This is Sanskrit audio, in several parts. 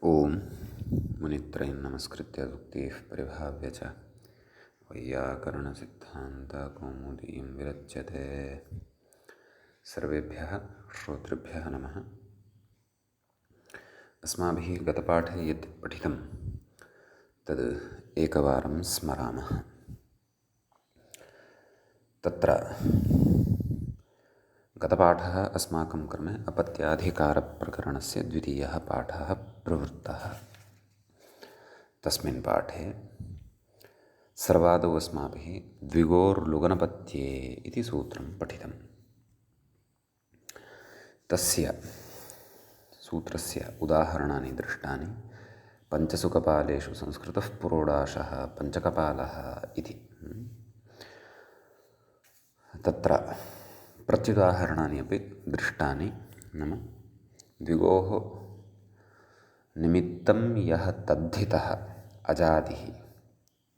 ओम मुनित्रयं नमस्कृत्य उक्तिः परिभाव्य च वैयाकरणसिद्धान्तकौमुदीं विरच्यते। सर्वेभ्यः श्रोतृभ्यः नमः। अस्माभिः गतपाठे यत् पठितं तद् एकवारं स्मरामः। तत्र गतपाठः अस्माकं क्रमे अपत्याधिकारप्रकरणस्य द्वितीयः पाठः प्रवृत्तः। तस्मिन् पाठे सर्वादौ अस्माभिः द्विगोर्लुगनपत्ये इति सूत्रं पठितम्। तस्य सूत्रस्य उदाहरणानि दृष्टानि। पञ्चसुकपालेषु संस्कृतः पुरोडाशः पञ्चकपालः इति। तत्र प्रत्युदाहरणानि अपि दृष्टानि। नाम द्विगोः निमित्तं यः तद्धितः अजादिः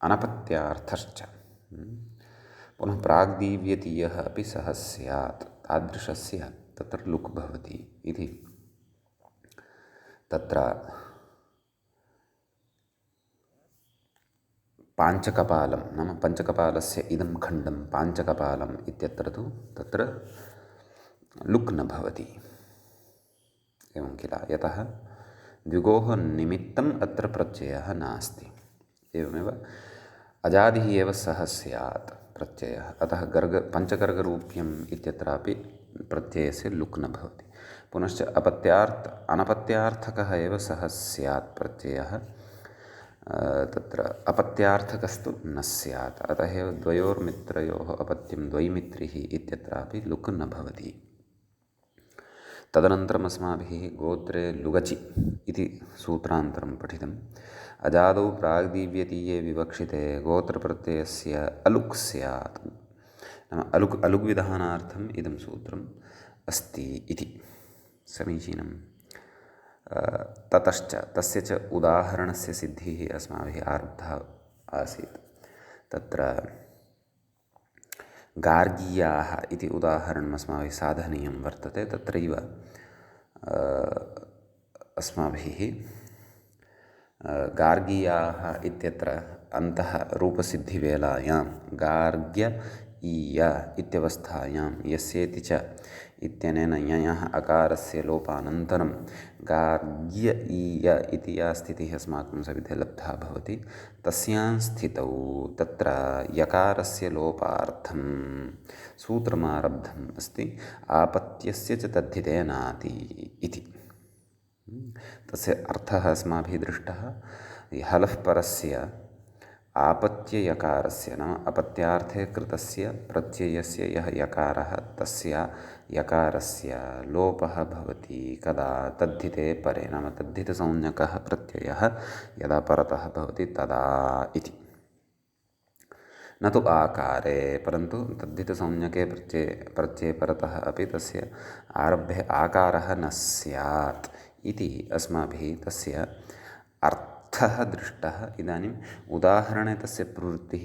अनपत्यार्थश्च पुनः प्राग्दीव्यतीयः अपि सः स्यात् तादृशस्य तत्र लुक् भवति इति। तत्र पाञ्चकपालं नाम पञ्चकपालस्य इदं खण्डं पाञ्चकपालम् इत्यत्र तु तत्र लुक् न भवति। एवं किल, यतः द्विगोः निमित्तम् अत्र प्रत्ययः नास्ति। एवमेव अजादिः एव सः स्यात् प्रत्ययः, अतः पञ्चगर्गरूप्यम् इत्यत्रापि प्रत्ययस्य लुक् न भवति। पुनश्च अनपत्यार्थकः एव सः स्यात् प्रत्ययः, तत्र अपत्यार्थकस्तु न स्यात्। अतः एव द्वयोर्मित्रयोः अपत्यं द्वैमित्रिः इत्यत्रापि लुक् न भवति। तदनन्तरम् अस्माभिः गोत्रे लुगचि इति सूत्रान्तरं पठितम्। अजादौ प्राग्दीव्यतीये विवक्षिते गोत्रप्रत्ययस्य अलुक् स्यात्। नाम अलुग् विधानार्थम् इदं सूत्रम् अस्ति इति। समीचीनं। ततश्च तस्य च उदाहरणस्य सिद्धिः अस्माभिः आरब्धा आसीत्। तत्र गार्गीयाः इति उदाहरणम् अस्माभिः साधनीयं वर्तते। तत्रैव अस्माभिः गार्गीयाः इत्यत्र अन्तः रूपसिद्धिवेलायां गार्ग्य ईय इत्यवस्थायां यस्येति च इत्यनेन ययः अकारस्य लोपानन्तरं गार्ग्य ईय इति या स्थितिः अस्माकं सविधे लब्धा भवति, तस्यां स्थितौ तत्र यकारस्य लोपार्थं सूत्रमारब्धम् अस्ति। आपत्यस्य च तद्धितेनाति इति। तस्य अर्थः अस्माभिः दृष्टः। हलः परस्य आपत्ययकारस्य नाम अपत्यार्थे कृतस्य प्रत्ययस्य यः यकारः तस्य यकारस्य लोपः भवति कदा तद्धिते परे, नाम तद्धितसंज्ञकः प्रत्ययः यदा परतः भवति तदा इति। न तु आकारे, परन्तु तद्धितसंज्ञके प्रत्यये परतः अपि तस्य आरम्भे आकारः न स्यात् इति अस्माभिः तस्य अर्थः दृष्टः। इदानीम् उदाहरणे तस्य प्रवृत्तिः,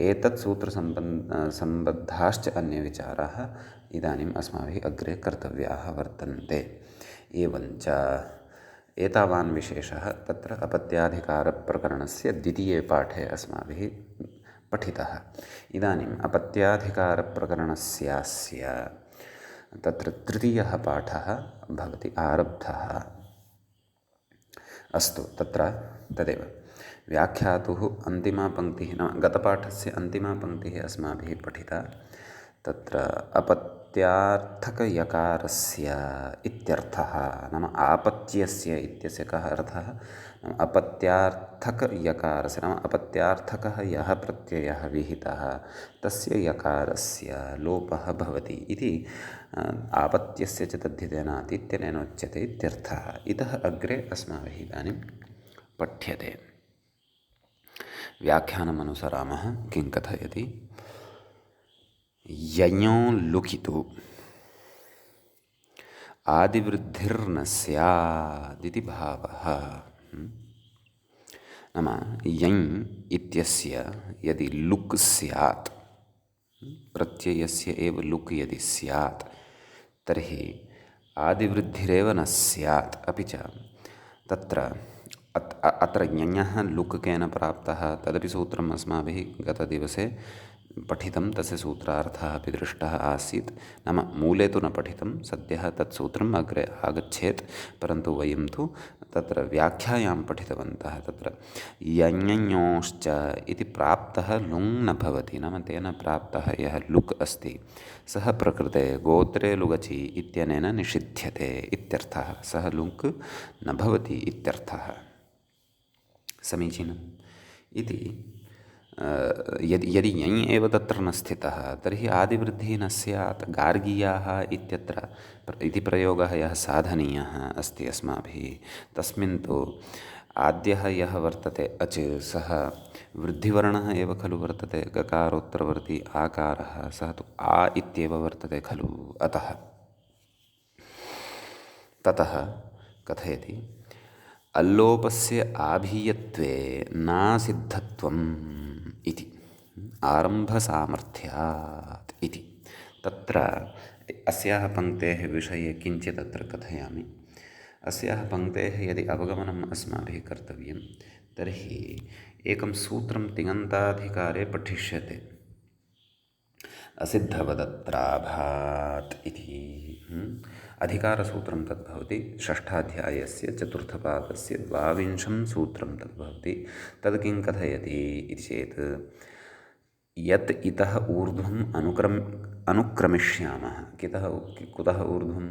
एतत् सूत्रसम्बद्धाश्च अन्यविचाराः इदानीम् अस्माभिः अग्रे कर्तव्याः वर्तन्ते। एवञ्च एतावान् विशेषः तत्र अपत्याधिकारप्रकरणस्य द्वितीये पाठे अस्माभिः पठितः। इदानीम् अपत्याधिकारप्रकरणस्यास्य तत्र तृतीयः पाठः भवति आरब्धः। अस्तु, तत्र तदेव व्याख्यातुः अन्तिमा पङ्क्तिः, नाम गतपाठस्य अन्तिमा पङ्क्तिः अस्माभिः पठिता। तत्र अपत्यार्थकयकारस्य इत्यर्थः, नाम आपत्यस्य इत्यस्य कः अर्थः? नाम अपत्यार्थकयकारस्य, नाम अपत्यार्थकः यः प्रत्ययः विहितः तस्य यकारस्य लोपः भवति इति। आपत्यस्य च तद्धितेनाति इत्यनेन उच्यते इत्यर्थः। इतः अग्रे अस्माभिः इदानीं पठ्यते। व्याख्यानम् अनुसरामः। किं कथयति? यञो लुकितु आदिवृद्धिर्न स्यादिति भावः। नाम यञ् इत्यस्य यदि लुक् स्यात्, प्रत्ययस्य एव लुक् यदि स्यात्, तर्हि आदिवृद्धिरेव न स्यात्। अपि च तत्र अत्र ञञः लुक्केन प्राप्तः तदपि सूत्रम् अस्माभिः गतदिवसे पठितं। तस्य सूत्रार्थः अपि दृष्टः आसीत्। नाम मूले तु न पठितं, सद्यः तत् सूत्रम् अग्रे आगच्छेत्, परन्तु वयं तु तत्र व्याख्यायां पठितवन्तः। तत्र यञञोश्च इति प्राप्तः लुङ् न भवति। नाम तेन प्राप्तः यः लुक् अस्ति सः प्रकृते गोत्रे लुगचि इत्यनेन निषिध्यते इत्यर्थः। सः लुक् न भवति इत्यर्थः। समीचीनम् इति यदि यञ् एव तत्र न स्थितः तर्हि आदिवृद्धिः न स्यात्। गार्गीयाः इत्यत्र इति प्रयोगः यः साधनीयः अस्ति अस्माभिः, तस्मिन् तु आद्यः यः वर्तते अच् सः वृद्धिवर्णः एव खलु वर्तते। गकारोत्तरवर्ती आकारः सः तु आ इत्येव वर्तते खलु। अतः ततः कथयति अल्लोपस्य आभीयत्वे नासिद्धत्वम् इति आरम्भसामर्थ्यात् इति। तत्र अस्याः पङ्क्तेः विषये किञ्चित् अत्र कथयामि। अस्याः पङ्क्तेः यदि अवगमनम् अस्माभिः कर्तव्यं तर्हि एकं सूत्रं तिङन्ताधिकारे पठिष्यते। असिद्धवदत्राभात् इति अधिकारसूत्रं तद्भवति। षष्ठाध्यायस्य चतुर्थपादस्य 22 सूत्रं तद्भवति। तद् किं कथयति इति चेत् यत् इतः ऊर्ध्वम् अनुक्रमिष्यामः। कुतः ऊर्ध्वम्?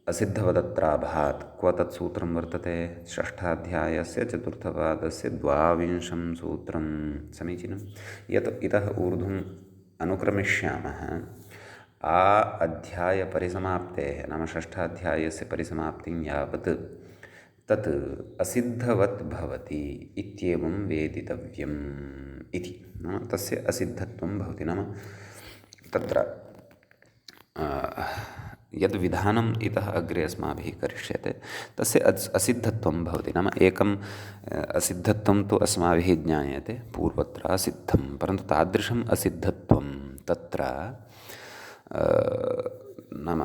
असिद्धवदत्राभात्। क्व तत् सूत्रं वर्तते? षष्ठाध्यायस्य चतुर्थपादस्य 22 सूत्रं। समीचीनं। यत् इतः ऊर्ध्वम् अनुक्रमिष्यामः आ अध्यायपरिसमाप्तेः, नाम षष्ठाध्यायस्य परिसमाप्तिं यावत् तत् असिद्धवत् भवति इत्येवं वेदितव्यम् इति। नाम तस्य असिद्धत्वं भवति। नाम तत्र यद् विधानम् इतः अग्रे अस्माभिः करिष्यते तस्य असिद्धत्वं भवति। नाम एकम् असिद्धत्वं तु अस्माभिः ज्ञायते पूर्वत्र असिद्धं, परन्तु तादृशम् असिद्धत्वं तत्र नाम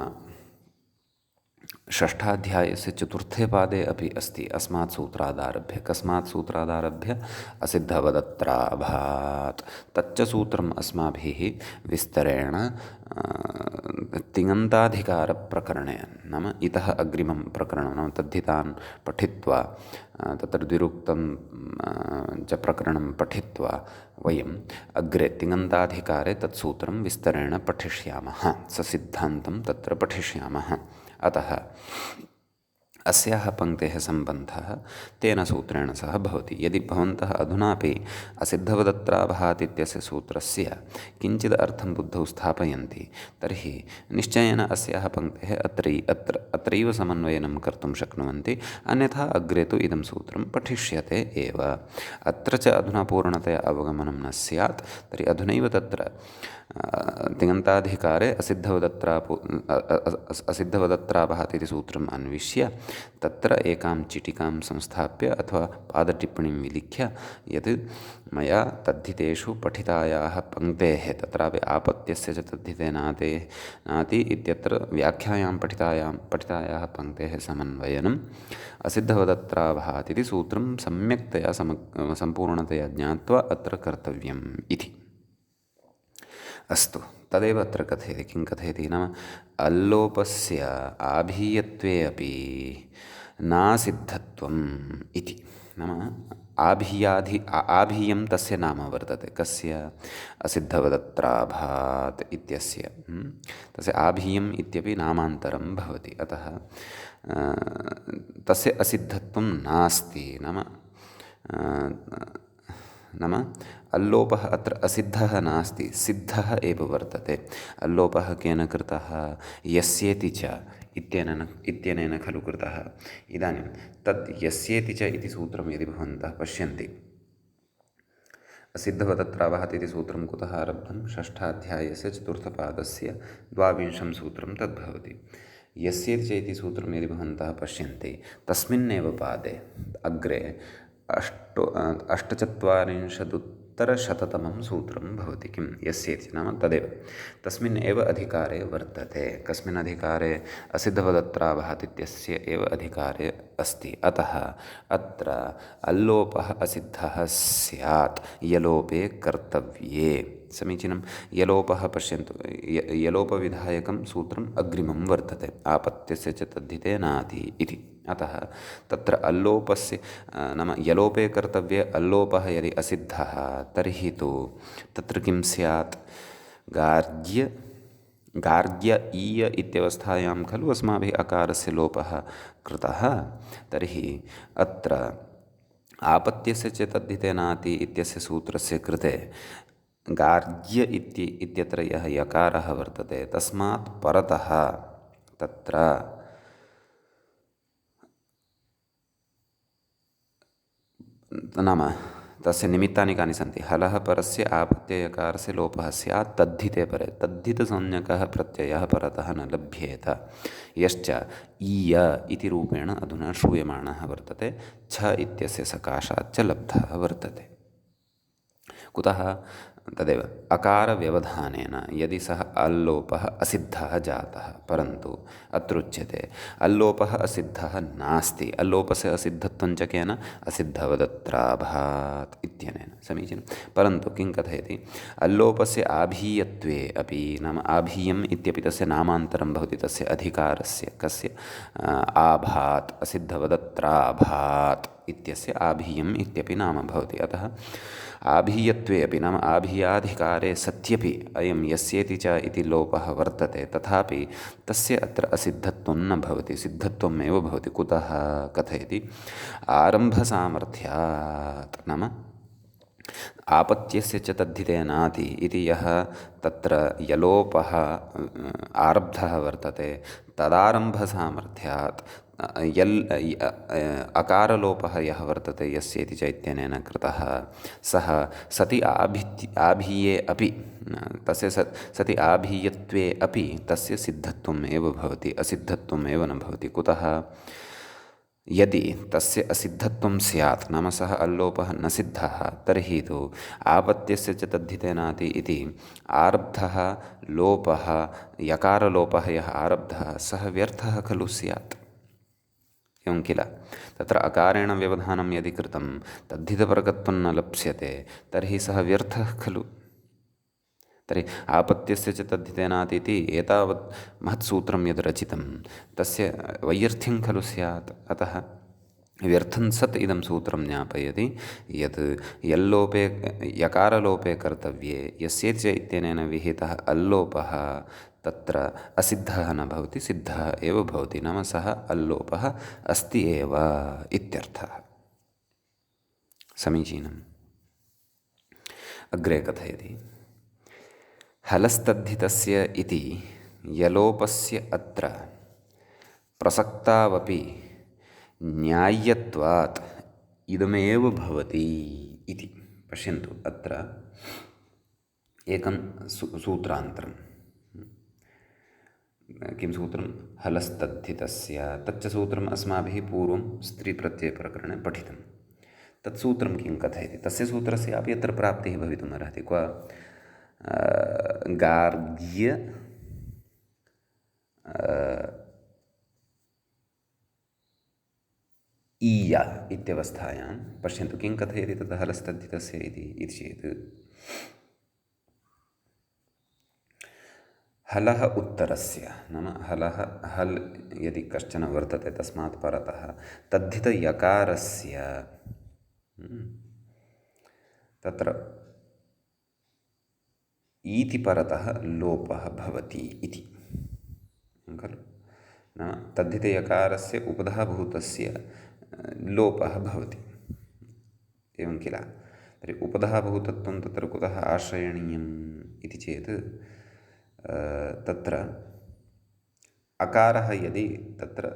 षष्ठाध्यायस्य चतुर्थे पादे अपि अस्ति। अस्मात् सूत्रादारभ्य। कस्मात् सूत्रादारभ्य? असिद्धवदत्राभात्। तच्च सूत्रम् अस्माभिः विस्तरेण तिङन्ताधिकारप्रकरणे, नाम इतः अग्रिमं प्रकरणं, नाम तद्धितान् पठित्वा तत्र द्विरुक्तं च प्रकरणं पठित्वा वयम् अग्रे तिङन्ताधिकारे तत्सूत्रं विस्तरेण पठिष्यामः। ससिद्धान्तं तत्र पठिष्यामः। अतः अस्याः पङ्क्तेः सम्बन्धः तेन सूत्रेण सह भवति। यदि भवन्तः अधुनापि असिद्धवदत्राभात् इत्यस्य सूत्रस्य किञ्चित् अर्थं बुद्धौ स्थापयन्ति तर्हि निश्चयेन अस्याः पङ्क्तेः अत्रैव समन्वयनं कर्तुं शक्नुवन्ति। अन्यथा अग्रे तु इदं सूत्रं पठिष्यते एव। अत्र च अधुना पूर्णतया अवगमनं न स्यात् तर्हि अधुनैव तत्र तिङन्ताधिकारे असिद्धवदत्राभात् इति सूत्रम् अन्विष्य तत्र एकां चिटिकां संस्थाप्य अथवा पादटिप्पणीं विलिख्य यत् मया तद्धितेषु पठितायाः पङ्क्तेः, तत्रापि आपत्यस्य च तद्धिते नाति इत्यत्र व्याख्यायां पठितायाः पङ्क्तेः समन्वयनम् असिद्धवदत्राभात् इति सूत्रं सम्यक्तया सम्पूर्णतया ज्ञात्वा अत्र कर्तव्यम् इति। अस्तु, तदेव अत्र कथयति। किं कथयति? नाम अल्लोपस्य आभीयत्वे अपि नासिद्धत्वम् इति। नाम आभीयं तस्य नाम वर्तते। कस्य? असिद्धवदत्राभात् इत्यस्य। तस्य आभीयम् इत्यपि नामान्तरं भवति। अतः तस्य असिद्धत्वं नास्ति। नाम अल्लोपः अत्र असिद्धः नास्ति, सिद्धः एव वर्तते। अल्लोपः केन कृतः? यस्येति च इत्यनेन खलु कृतः। इदानीं तद् यस्येति च इति सूत्रं यदि भवन्तः पश्यन्ति, असिद्धवदत्राभात् इति सूत्रं कुतः आरब्धं? षष्ठाध्यायस्य चतुर्थपादस्य 22 सूत्रं तद्भवति। यस्येति च इति सूत्रं यदि भवन्तः पश्यन्ति तस्मिन्नेव पादे अग्रे उत्तरशततमं सूत्रं भवति किं यस्येति नाम तदेव तस्मिन् एव अधिकारे वर्तते कस्मिन् अधिकारे असिद्धवदत्राभात् इत्यस्य एव अधिकारे अस्ति अतः अत्र अल्लोपः असिद्धः स्यात् यलोपे कर्तव्ये समीचीनं यलोपः पश्यन्तु यलोपविधायकं सूत्रम् अग्रिमं वर्तते आपत्यस्य च तद्धिते नाति इति अतः तत्र अल्लोपस्य नाम यलोपे कर्तव्ये अल्लोपः यदि असिद्धः तर्हि तु तत्र किं स्यात् गार्ग्य ईय इत्यवस्थायां खलु अस्माभिः अकारस्य लोपः कृतः तर्हि अत्र आपत्यस्य च तद्धिते नाति इत्यस्य सूत्रस्य कृते गार्ग्य इत्यत्र यः यकारः वर्तते तस्मात् परतः तत्र नाम तस्य निमित्तानि कानि सन्ति हलः परस्य आपत्ययकारस्य लोपः स्यात् तद्धिते परे तद्धितसंज्ञकः प्रत्ययः परतः न लभ्येत यश्च ईय इति रूपेण अधुना श्रूयमाणः वर्तते छ इत्यस्य सकाशाच्च लब्धः वर्तते कुतः तदेव अकारव्यवधानेन यदि सः अल्लोपः असिद्धः जातः परन्तु अत्र उच्यते अल्लोपः असिद्धः नास्ति अल्लोपस्य असिद्धत्वं च केन असिद्धवदत्राभात् इत्यनेन समीचीनं परन्तु किं कथयति अल्लोपस्य आभीयत्वे अपि नाम आभीयम् इत्यपि तस्य नामान्तरं भवति तस्य अधिकारस्य कस्य आभात् असिद्धवदत्राभात् इत्यस्य आभीयम् इत्यपि नाम भवति अतः आभीयत्वे अपि नाम आभीयाधिकारे सत्यपि अयं यस्येति च इति लोपः वर्तते तथापि तस्य अत्र असिद्धत्वं न भवति सिद्धत्वमेव भवति कुतः कथयति आरम्भसामर्थ्यात् नाम आपत्यस्य च तद्धिते नाति इति यः तत्र यलोपः आरब्धः वर्तते तदारम्भसामर्थ्यात् अकारलोपः यः वर्तते यस्येति च इत्यनेन कृतः सः सति आभीये अपि तस्य सति आभीयत्वे अपि तस्य सिद्धत्वम् एव भवति असिद्धत्वम् एव न भवति कुतः यदि तस्य असिद्धत्वं स्यात् नाम सः अल्लोपः न सिद्धः तर्हि तु आपत्यस्य च तद्धिते नाति इति आरब्धः लोपः यकारलोपः यः आरब्धः सः व्यर्थः खलु स्यात् एवं किल तत्र अकारेण व्यवधानं यदि कृतं तद्धितपरकत्वं न लप्स्यते तर्हि सः व्यर्थः खलु तर्हि आपत्यस्य च तद्धिते नाति इति एतावत् महत्सूत्रं यद् रचितं तस्य वैयर्थ्यं खलु स्यात् अतः व्यर्थं सत् इदं सूत्रं ज्ञापयति यत् यल्लोपे यकारलोपे कर्तव्ये यस्येति च इत्यनेन विहितः अल्लोपः तत्र असिद्धः न भवति सिद्धः एव भवति नाम सः अल्लोपः अस्ति एव इत्यर्थः समीचीनम् अग्रे कथयति हलस्तद्धितस्य इति यलोपस्य अत्र प्रसक्तावपि न्याय्यत्वात् इदमेव भवति इति पश्यन्तु अत्र एकं सूत्रान्तरं किं सूत्रं हलस्तद्धितस्य तच्च सूत्रम् अस्माभिः पूर्वं स्त्रीप्रत्ययप्रकरणे पठितं तत् सूत्रं किं कथयति तस्य सूत्रस्यापि अत्र प्राप्तिः भवितुमर्हति क्व गार्ग्य ईय इत्यवस्थायां पश्यन्तु किं कथयति तद् हलस्तद्धितस्य इति चेत् हलः उत्तरस्य नाम हलः हल् यदि कश्चन वर्तते तस्मात् परतः तद्धितयकारस्य तत्र ईति परतः लोपः भवति इति खलु नाम तद्धितयकारस्य उपधाभूतस्य लोपः भवति एवं किल तर्हि उपधाभूतत्वं तत्र कुतः आश्रयणीयम् इति चेत् तत्र अकारः यदि तत्र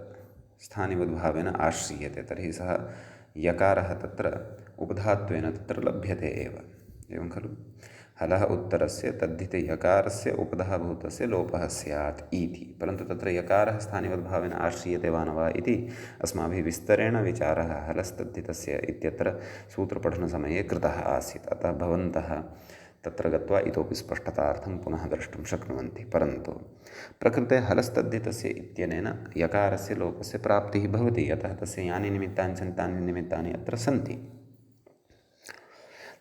स्थानिवद्भावेन आश्रीयते तर्हि सः यकारः तत्र उपधात्वेन तत्र लभ्यते एव एवं खलु हलः उत्तरस्य तद्धिते यकारस्य उपधाभूतस्य लोपः स्यात् इति। परन्तु तत्र यकारः स्थानिवद्भावेन आश्रीयते वा न वा इति अस्माभिः विस्तरेण विचारः हलस्तद्धितस्य इत्यत्र सूत्रपठनसमये कृतः आसीत्। अतः भवन्तः तत्र गत्वा इतोपि स्पष्टतार्थं पुनः द्रष्टुं शक्नुवन्ति। परन्तु प्रकृते हलस्तद्धितस्य इत्यनेन यकारस्य लोपस्य प्राप्तिः भवति, यतः तस्य यानि निमित्तानि सन्ति तानि निमित्तानि अत्र सन्ति।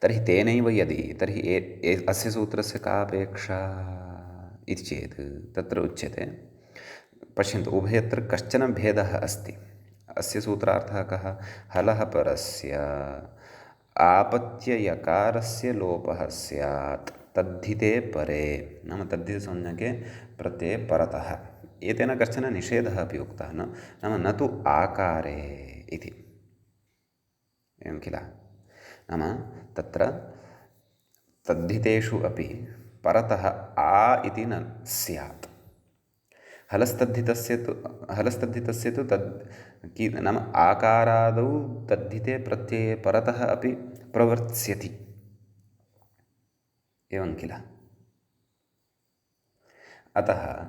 तर्हि तेनैव यदि तर्हि अस्य सूत्रस्य का अपेक्षा इति चेत् तत्र उच्यते, पश्यन्तु, उभयत्र कश्चन भेदः अस्ति। अस्य सूत्रार्थः कः? हलः परस्य आपत्ययकारस्य लोपः स्यात् तद्धिते परे, नाम तद्धितसंज्ञके प्रत्यये परतः। एतेन कश्चन निषेधः अपि उक्तः, नाम न तु आकारे इति, एवं किल? नाम तत्र तद्धितेषु अपि परतः आ इति न स्यात्। हलस्तद्धितस्य तु नाम आकारादौ तद्धिते प्रत्यये परतः अपि प्रवर्त्स्यति, एवं किल? अतः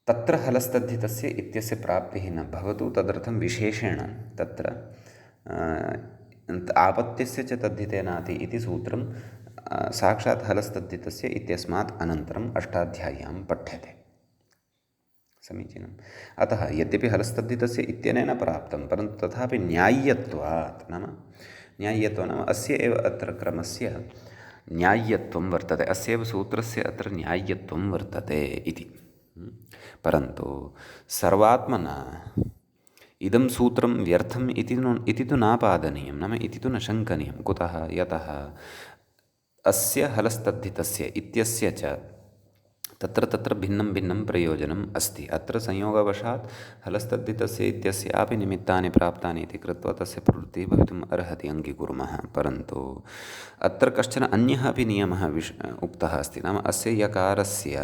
तत्र हलस्तद्धितस्य इत्यस्य प्राप्तिः न भवतु, तदर्थं विशेषेण तत्र आपत्यस्य च तद्धितेनाति इति सूत्रं साक्षात् हलस्तद्धितस्य इत्यस्मात् अनन्तरम् अष्टाध्याय्यां पठ्यते। समीचीनम्। अतः यद्यपि हलस्तद्धितस्य इत्यनेन प्राप्तं, परन्तु तथापि न्याय्यत्वात्, नाम अस्य एव अत्र क्रमस्य न्याय्यत्वं वर्तते, अस्य एव सूत्रस्य अत्र न्याय्यत्वं वर्तते इति। परन्तु सर्वात्मना इदं सूत्रं व्यर्थम् इति तु नापादनीयं, नाम इति तु न शङ्कनीयं। कुतः? यतः अस्य हलस्तद्धितस्य इत्यस्य च तत्र भिन्नं भिन्नं प्रयोजनम् अस्ति। अत्र संयोगवशात् हलस्तद्धितस्य इत्यस्यापि निमित्तानि प्राप्तानि इति कृत्वा तस्य प्रवृत्तिः भवितुम् अर्हति, अङ्गीकुर्मः। परन्तु अत्र कश्चन अन्यः अपि नियमः उक्तः अस्ति, नाम अस्य यकारस्य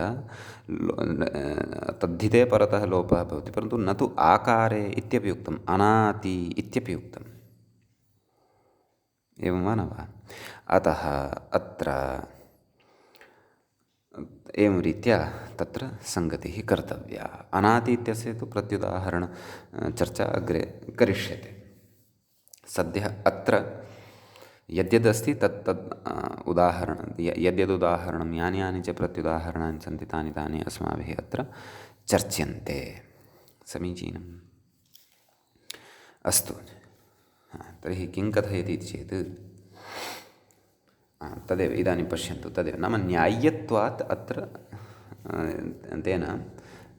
तद्धिते परतः लोपः भवति, परन्तु न तु आकारे इत्यपि उक्तम्, अनाति इत्यपि उक्तम्, एवं वा न वा? अतः अत्र एवं रीत्या तत्र सङ्गतिः कर्तव्या। अनाति इत्यस्य तु प्रत्युदाहरण चर्चा अग्रे करिष्यते। सद्यः अत्र यद्यदस्ति तत् उदाहरणं, यद्यदुदाहरणं, यानि च प्रत्युदाहरणानि सन्ति तानि अस्माभिः अत्र चर्च्यन्ते। समीचीनम्। अस्तु, तर्हि किं कथयति चेत् तदेव इदानीं पश्यन्तु, तदेव नाम न्याय्यत्वात् अत्र तेन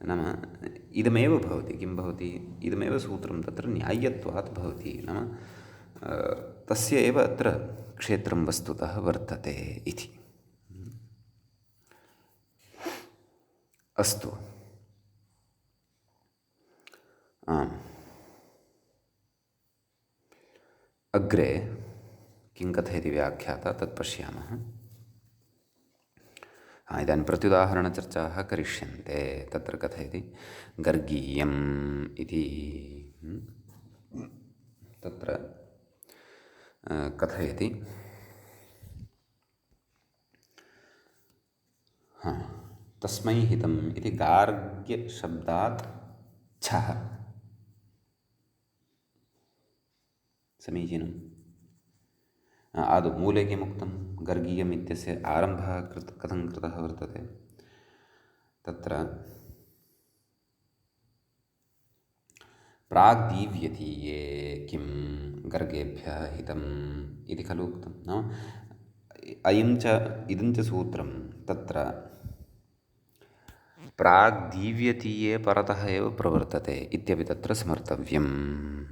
नाम इदमेव भवति, किं भवति? इदमेव सूत्रं तत्र न्याय्यत्वात् भवति, नाम तस्य एव अत्र क्षेत्रं वस्तुतः वर्तते इति। अस्तु, आम्, अग्रे किं कथयति व्याख्याता तत् पश्यामः। इदानीं प्रत्युदाहरणचर्चाः करिष्यन्ते। तत्र कथयति गर्गीयम् इति, तत्र कथयति तस्मै हितम् इति गार्ग्यशब्दात् छः। समीचीनम्। आदौ मूले किमुक्तं? गर्गीयम् इत्यस्य आरम्भः कथं कृतः वर्तते? तत्र प्राग्दीव्यतीये किं गर्गेभ्यः हितम् इति खलु उक्तं, नाम इदं च सूत्रं तत्र प्राग्दीव्यतीये परतः एव प्रवर्तते इत्यपि तत्र स्मर्तव्यम्।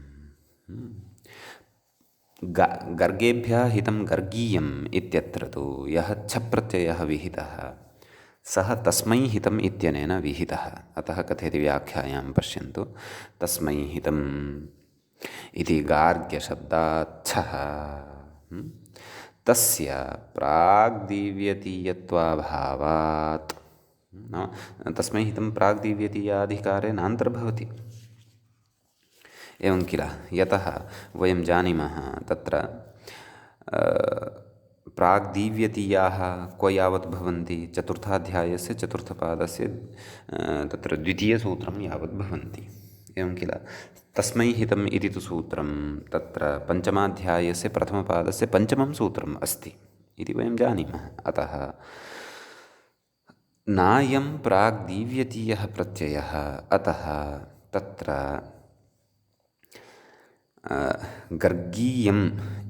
गर्गेभ्यः हितं गर्गीयम् इत्यत्र तु यः छप्रत्ययः विहितः सः तस्मै हितम् इत्यनेन विहितः। अतः कथयति व्याख्यायां पश्यन्तु, तस्मै हितम् इति गार्ग्यशब्दात् छः तस्य प्राग्दीव्यतीयत्वाभावात्, तस्मै हितं प्राग्दीव्यतीयाधिकारे नान्तर्भवति, एवं किल? यतः वयं जानीमः तत्र प्राग्दीव्यतीयाः क्व यावत् भवन्ति चतुर्थाध्यायस्य चतुर्थपादस्य तत्र द्वितीयसूत्रं यावत् भवन्ति एवं किल तस्मै हितम् इति तु सूत्रं तत्र पञ्चमाध्यायस्य प्रथमपादस्य पञ्चमं सूत्रम् अस्ति इति वयं जानीमः अतः नायं प्राग्दीव्यतीयः प्रत्ययः अतः तत्र गर्गीयम्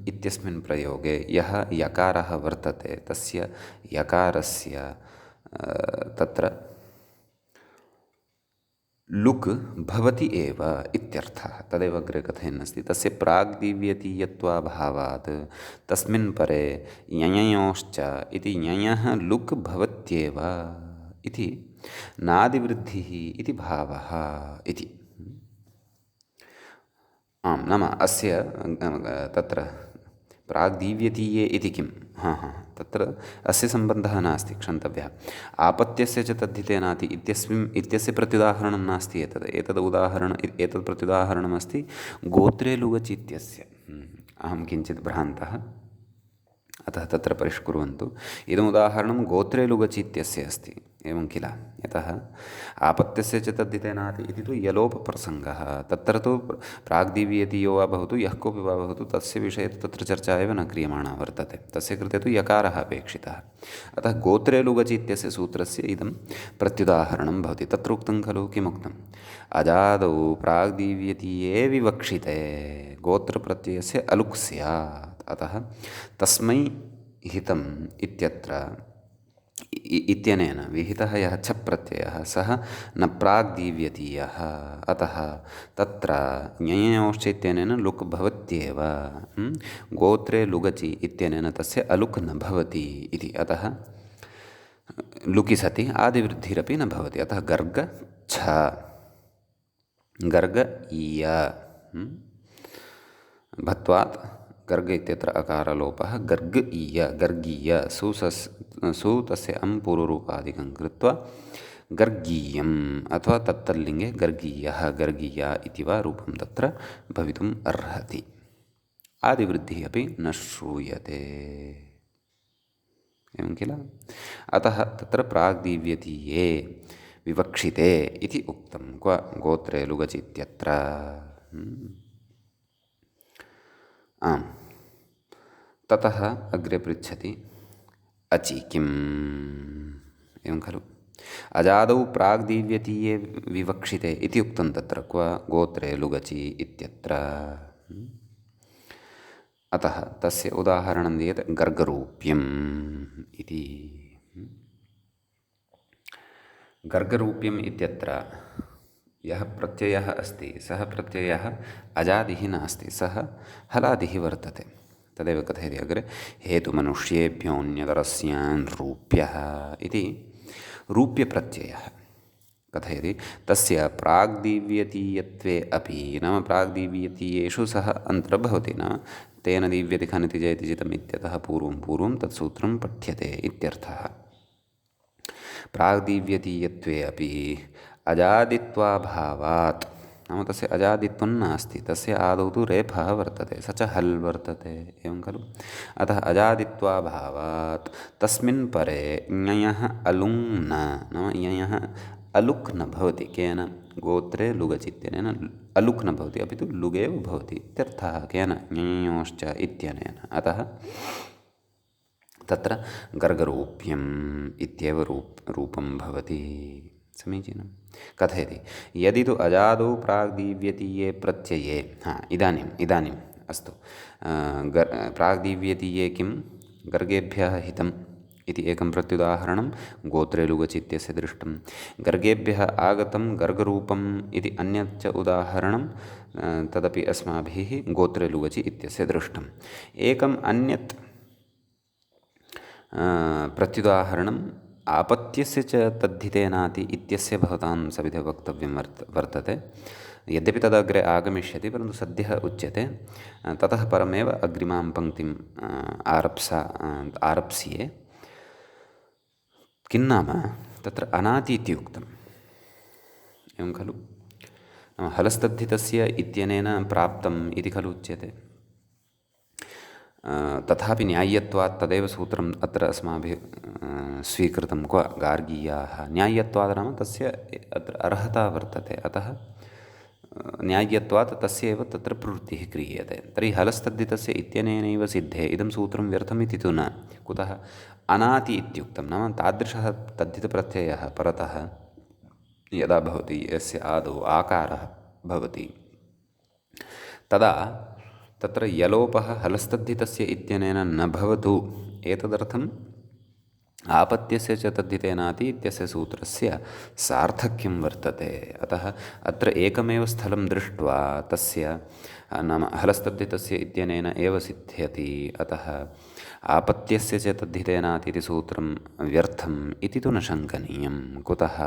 इत्यस्मिन् प्रयोगे यः यकारः वर्तते तस्य यकारस्य तत्र लुक् भवति एव इत्यर्थः तदेव अग्रे कथयन् अस्ति तस्य प्राग्दिव्यतीयत्वाभावात् तस्मिन् परे ञञयोश्च इति ञञः लुक् भवत्येव इति नादिवृद्धिः इति भावः इति आम् नाम अस्य तत्र प्राग्दीव्यतीये इति किं तत्र अस्य सम्बन्धः नास्ति क्षन्तव्यः आपत्यस्य च तद्धितेनाति इत्यस्य प्रत्युदाहरणं नास्ति एतत् प्रत्युदाहरणमस्ति गोत्रे लुगचि इत्यस्य अहं किञ्चित् भ्रान्तः अतः तत्र परिष्कुर्वन्तु इदमुदाहरणं गोत्रे लुगचि इत्यस्य अस्ति एवं किल यतः आपत्यस्य च तद्धितेनाति इति तु यलोपप्रसङ्गः तत्र तु प्राग्दीव्यतीयो वा भवतु यः कोऽपि वा भवतु तस्य विषये तत्र चर्चा एव न क्रियमाणा वर्तते तस्य कृते तु यकारः अपेक्षितः अतः गोत्रे लुगचि इत्यस्य सूत्रस्य इदं प्रत्युदाहरणं भवति तत्र उक्तं खलु किमुक्तम् अजादौ प्राग्दीव्यतीये विवक्षिते गोत्रप्रत्ययस्य अलुक् स्यात् अतः तस्मै हितम् इत्यत्र इत्यनेन विहितः यः छ प्रत्ययः सः न प्राग्दीव्यतीयः अतः तत्र ञञयोश्च इत्यनेन लुक् भवत्येव गोत्रे लुगचि इत्यनेन तस्य अलुक् न भवति इति अतः लुकि सति आदिवृद्धिरपि न भवति अतः गर्ग छ गर्ग ईय भत्वात् गर्ग इत्यत्र अकारलोपः गर्ग ईय गर्गीय सु तस्य अं पूर्वरूपादिकं कृत्वा गर्गीयम् अथवा तत्तल्लिङ्गे गर्गीयः गर्गीया इति वा रूपं तत्र भवितुम् अर्हति आदिवृद्धिः अपि न श्रूयते एवं किल अतः तत्र प्राग्दीव्यतीये विवक्षिते इति उक्तं क्व गोत्रे लुगचि इत्यत्र आम् ततः अग्रे पृच्छति अचि किम् एवं खलु अजादौ प्राग्दीव्यतीये विवक्षिते इति उक्तं तत्र क्व गोत्रे लुगचि इत्यत्र अतः तस्य उदाहरणं दीयते गर्गरूप्यम् इति गर्गरूप्यम् इत्यत्र यः प्रत्ययः अस्ति सः प्रत्ययः अजादिः नास्ति सः हलादिः वर्तते तदेव कथयति अग्रे हेतुमनुष्येभ्योऽन्यतरस्यान् रूप्यः इति रूप्यप्रत्ययः कथयति तस्य प्राग्दीव्यतीयत्वे अपि नाम प्राग्दीव्यतीयेषु सः अन्तर्भवति नाम तेन दीव्यति खनिति जयति जितम् इत्यतः पूर्वं तत्सूत्रं पठ्यते इत्यर्थः प्राग्दीव्यतीयत्वे अपि अजादित्वाभावात् नाम तस्य अजादित्वं नास्ति तस्य आदौ तु रेफः वर्तते स च हल् वर्तते एवं खलु अतः अजादित्वाभावात् तस्मिन् परे ञञः अलुङ् न नाम ञञः अलुक् न भवति केन गोत्रे लुगचि इत्यनेन अलुक् न भवति अपि तु लुगेव भवति इत्यर्थः केन ञञयोश्च इत्यनेन अतः तत्र गर्गरूप्यम् इत्येव रूपं भवति समीचीनं कथयति यदि तु अजादौ प्राग्दीव्यतीये प्रत्यये इदानीम् अस्तु प्राग्दीव्यतीये किं गर्गेभ्यः हितम् इति एकं प्रत्युदाहरणं गोत्रे लुगचि इत्यस्य दृष्टं गर्गेभ्यः आगतं गर्गरूपम् इति अन्यच्च उदाहरणं तदपि अस्माभिः गोत्रे लुगचि इत्यस्य दृष्टम् एकम् अन्यत् प्रत्युदाहरणम् आपत्यस्य च तद्धितेनाति इत्यस्य भवतां सविधे वक्तव्यं वर्तते यद्यपि तदग्रे आगमिष्यति परन्तु सद्यः उच्यते ततः परमेव अग्रिमां पङ्क्तिम् आरप्स्ये किं नाम तत्र अनाति इति उक्तम् एवं खलु हलस्तद्धितस्य इत्यनेन प्राप्तम् इति खलु उच्यते तथापि न्याय्यत्वात् तदेव सूत्रम् अत्र अस्माभिः स्वीकृतं क्व गार्गीयाः न्याय्यत्वात् नाम तस्य अत्र अर्हता वर्तते अतः न्याय्यत्वात् तस्य एव तत्र प्रवृत्तिः क्रियते तर्हि हलस्तद्धितस्य इत्यनेनैव सिद्धे इदं सूत्रं व्यर्थमिति तु न कुतः अनाति इत्युक्तं नाम तादृशः तद्धितप्रत्ययः परतः यदा भवति यस्य आदौ आकारः भवति तदा तत्र यलोपः हलस्तद्धितस्य इत्यनेन न भवतु एतदर्थम् आपत्यस्य च तद्धितेनाति इत्यस्य सूत्रस्य सार्थक्यं वर्तते अतः अत्र एकमेव स्थलं दृष्ट्वा तस्य नाम हलस्तद्धितस्य इत्यनेन एव सिद्ध्यति अतः आपत्यस्य च तद्धितेनाति इति सूत्रं व्यर्थम् इति तु न शङ्कनीयं कुतः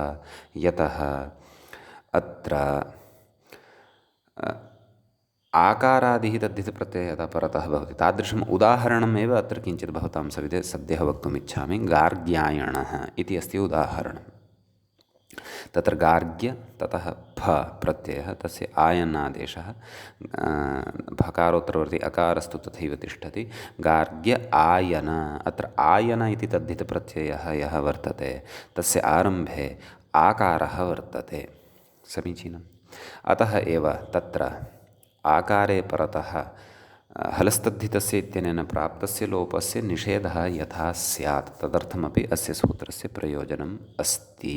यतः अत्र आकारादिः तद्धितप्रत्ययः यदा परतः भवति तादृशम् उदाहरणमेव अत्र किञ्चित् भवतां सविधे सद्यः वक्तुम् इच्छामि गार्ग्यायणः इति अस्ति उदाहरणं तत्र गार्ग्य ततः फ प्रत्ययः तस्य आयनादेशः भकारोत्तरवर्ती अकारस्तु तथैव तिष्ठति गार्ग्य आयन अत्र आयन इति तद्धितप्रत्ययः यः वर्तते तस्य आरम्भे आकारः वर्तते समीचीनम् अतः एव तत्र आकारे परतः हलस्तद्धितस्य इत्यनेन प्राप्तस्य लोपस्य निषेधः यथा स्यात् तदर्थमपि अस्य सूत्रस्य प्रयोजनम् अस्ति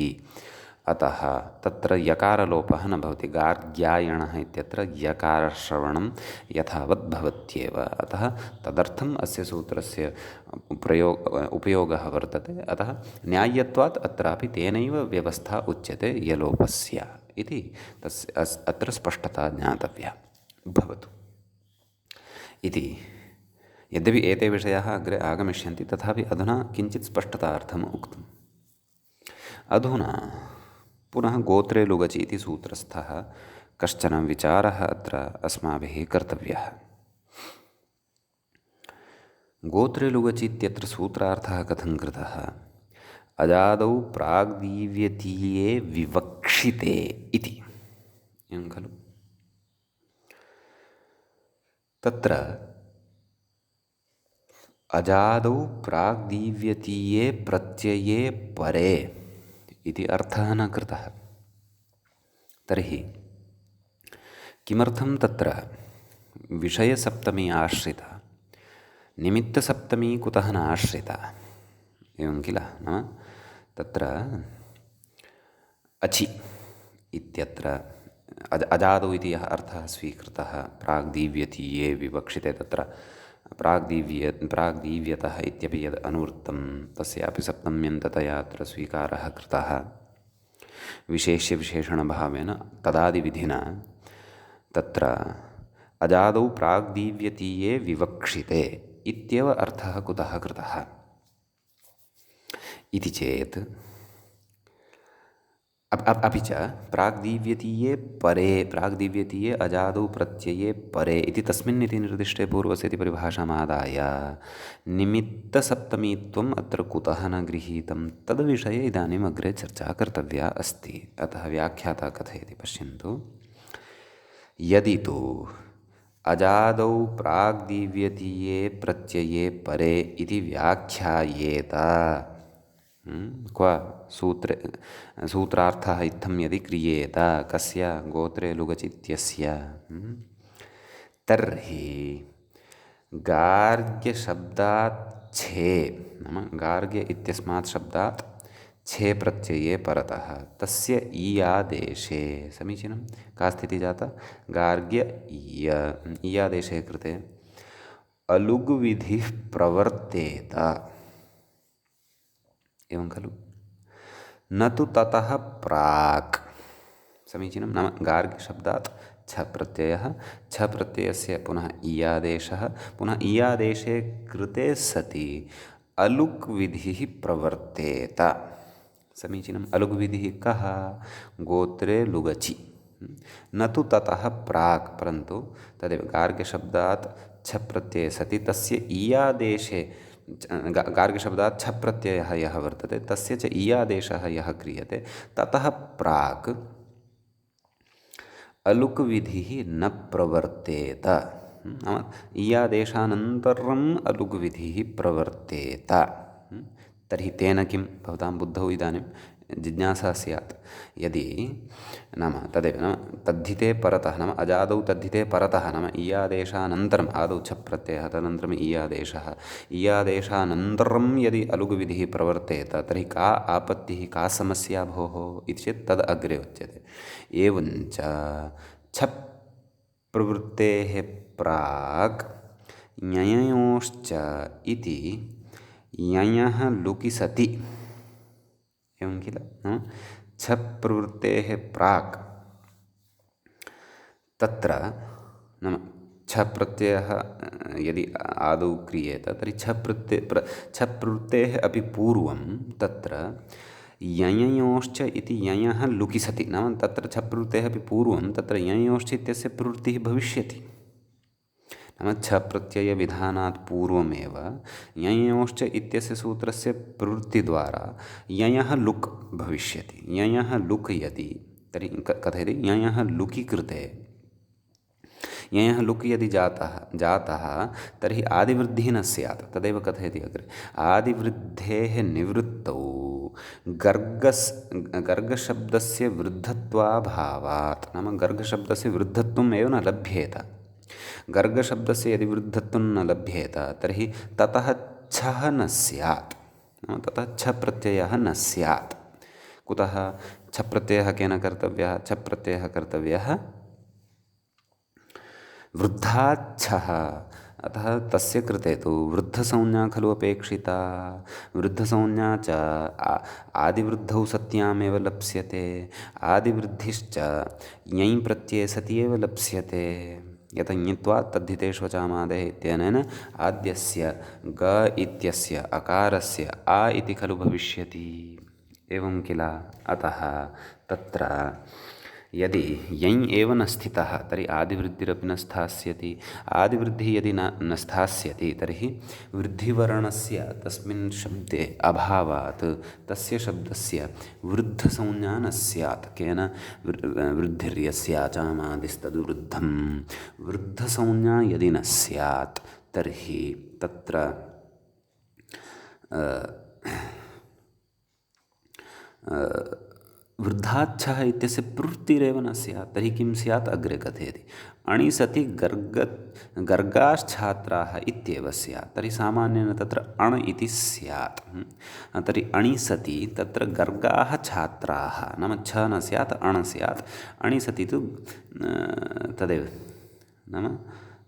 अतः तत्र यकारलोपः न भवति गार्ग्यायणः इत्यत्र यकारश्रवणं यथावत् भवत्येव अतः तदर्थम् अस्य सूत्रस्य उपयोगः वर्तते अतः न्याय्यत्वात् अत्रापि तेनैव व्यवस्था उच्यते यलोपस्य इति तस्य अत्र स्पष्टता ज्ञातव्या भवतु इति यद्यपि एते विषयाः अग्रे आगमिष्यन्ति तथापि अधुना किञ्चित् स्पष्टतार्थम् उक्तम् अधुना पुनः गोत्रे लुगचि इति सूत्रस्थः कश्चन विचारः अत्र अस्माभिः कर्तव्यः गोत्रे लुगचि इत्यत्र सूत्रार्थः कथं कृतः अजादौ प्राग्दीव्यतीये विवक्षिते इति एवं खलु तत्र अजादौ प्राग्दीव्यतीये प्रत्यये परे इति अर्थः न कृतः तर्हि किमर्थं तत्र विषयसप्तमी आश्रिता निमित्तसप्तमी कुतः न आश्रिता एवं किल नाम तत्र अचि इत्यत्र अजादौ इति यः अर्थः स्वीकृतः प्राग्दीव्यतीये विवक्षिते तत्र प्राग्दीव्यतः इत्यपि यद् अनुवृत्तं तस्यापि सप्तम्यन्ततया अत्र स्वीकारः कृतः विशेष्यविशेषणभावेन तदादिविधिना तत्र अजादौ प्राग्दीव्यतीये विवक्षिते इत्येव अर्थः कुतः कृतः इति चेत् अपि च प्राग्दीव्यतीये परे प्राग्दीव्यतीये अजादौ प्रत्यये परे इति तस्मिन् इति निर्दिष्टे पूर्वस्य इति परिभाषामादाय निमित्तसप्तमीत्वम् अत्र कुतः न गृहीतं तद्विषये इदानीम् अग्रे चर्चा कर्तव्या अस्ति अतः व्याख्याता कथयति पश्यन्तु यदि तु अजादौ प्राग्दीव्यतीये प्रत्यये परे इति व्याख्यायेत क्व सूत्रार्थः इत्थं यदि क्रियेत कस्य गोत्रे लुगचित्यस्य तर्हि गार्ग्यशब्दात् छे नाम गार्ग्य इत्यस्मात् शब्दात् छे प्रत्यये परतः तस्य ईयादेशे समीचीनं का स्थितिः जाता गार्ग्य ईयादेशे कृते अलुग्विधिः प्रवर्तेत एवं खलु न तु ततः प्राक् समीचीनं नाम गार्ग्यशब्दात् छ प्रत्ययः छ प्रत्ययस्य पुनः ईयादेशः पुनः ईयादेशे कृते सति अलुक् विधिः प्रवर्तेत समीचीनम् अलुग् विधिः कः गोत्रे लुगचि न तु ततः प्राक् परन्तु तदेव गार्ग्यशब्दात् छ प्रत्यये सति तस्य ईयादेशे गार्ग्यशब्दात् छ प्रत्ययः यः वर्तते तस्य च ईयादेशः यः क्रियते ततः प्राक् अलुक् विधिः न प्रवर्तेत नाम इयादेशानन्तरम् अलुग्विधिः प्रवर्तेत। तर्हि तेन किं भवतां बुद्धौ इदानीं जिज्ञासा स्यात्। यदि नाम तदेव नाम तद्धिते परतः नाम अजादौ तद्धिते परतः नाम इयादेशानन्तरम् आदौ छप् प्रत्ययः तदनन्तरम् इयादेशः इयादेशानन्तरं यदि अलुग्विधिः प्रवर्तेत तर्हि का आपत्तिः का समस्या भोः इति चेत् तद् अग्रे उच्यते। एवञ्च छप् प्रवृत्तेः प्राक् ञययोश्च इति यञः लुकि सति एवं किल छप् प्रवृत्तेः प्राक् तत्र नाम छप् प्रत्ययः यदि आदौ क्रियेत तर्हि छप् प्रवृत्तेः अपि पूर्वं तत्र यञयोश्च इति यञः लुकि सति नाम तत्र छप् प्रवृत्तेः अपि पूर्वं तत्र यञयोश्च इत्यस्य प्रवृत्तिः भविष्यति। नाम छप् प्रत्ययविधानात् पूर्वमेव यञयोश्च इत्यस्य सूत्रस्य प्रवृत्तिद्वारा यञः लुक् भविष्यति। यञः लुक् यदि तर्हि कथयति यञः लुकि कृते यञः लुक् यदि जातः तर्हि आदिवृद्धिः न स्यात्। तदेव कथयति अग्रे आदिवृद्धेः निवृत्तौ गर्गशब्दस्य वृद्धत्वाभावात् नाम गर्गशब्दस्य वृद्धत्वम् एव न लभ्येत। गर्गशब्दस्य यदि वृद्धत्वं न लभ्येत तर्हि ततः छः न स्यात् ततः छ प्रत्ययः न स्यात्। कुतः छ प्रत्ययः केन कर्तव्यः? छ प्रत्ययः कर्तव्यः वृद्धाच्छः। अतः तस्य कृते तु वृद्धसंज्ञा खलु अपेक्षिता। वृद्धसंज्ञा च आदिवृद्धौ सत्यामेव लप्स्यते। आदिवृद्धिश्च ञञ् प्रत्यये सति एव लप्स्यते। यत ञत्वात् तद्धितेषु वचामादेः इत्यनेन आद्यस्य ग इत्यस्य अकारस्य आ इति खलु भविष्यति। एवं किल। अतः तत्र यदि यञ् एव न स्थितः तर्हि आदिवृद्धिरपि न स्थास्यति। आदिवृद्धिः यदि न स्थास्यति तर्हि वृद्धिवर्णस्य तस्मिन् शब्दे अभावात् तस्य शब्दस्य वृद्धसंज्ञा न स्यात्। केन? वृद्धिर्यस्याचामादिस्तद्वृद्धं। वृद्धसंज्ञा यदि न स्यात् तर्हि तत्र वृद्धाच्छः इत्यस्य प्रवृत्तिरेव न स्यात्। तर्हि किं स्यात्? अग्रे कथयति अणिसति गर्गाश्छात्राः इत्येव स्यात्। तर्हि सामान्येन तत्र अण् इति स्यात्। तर्हि अणिसति तत्र गर्गाः छात्राः नाम छ न स्यात् अण् स्यात्। अणिसति तु तदेव नाम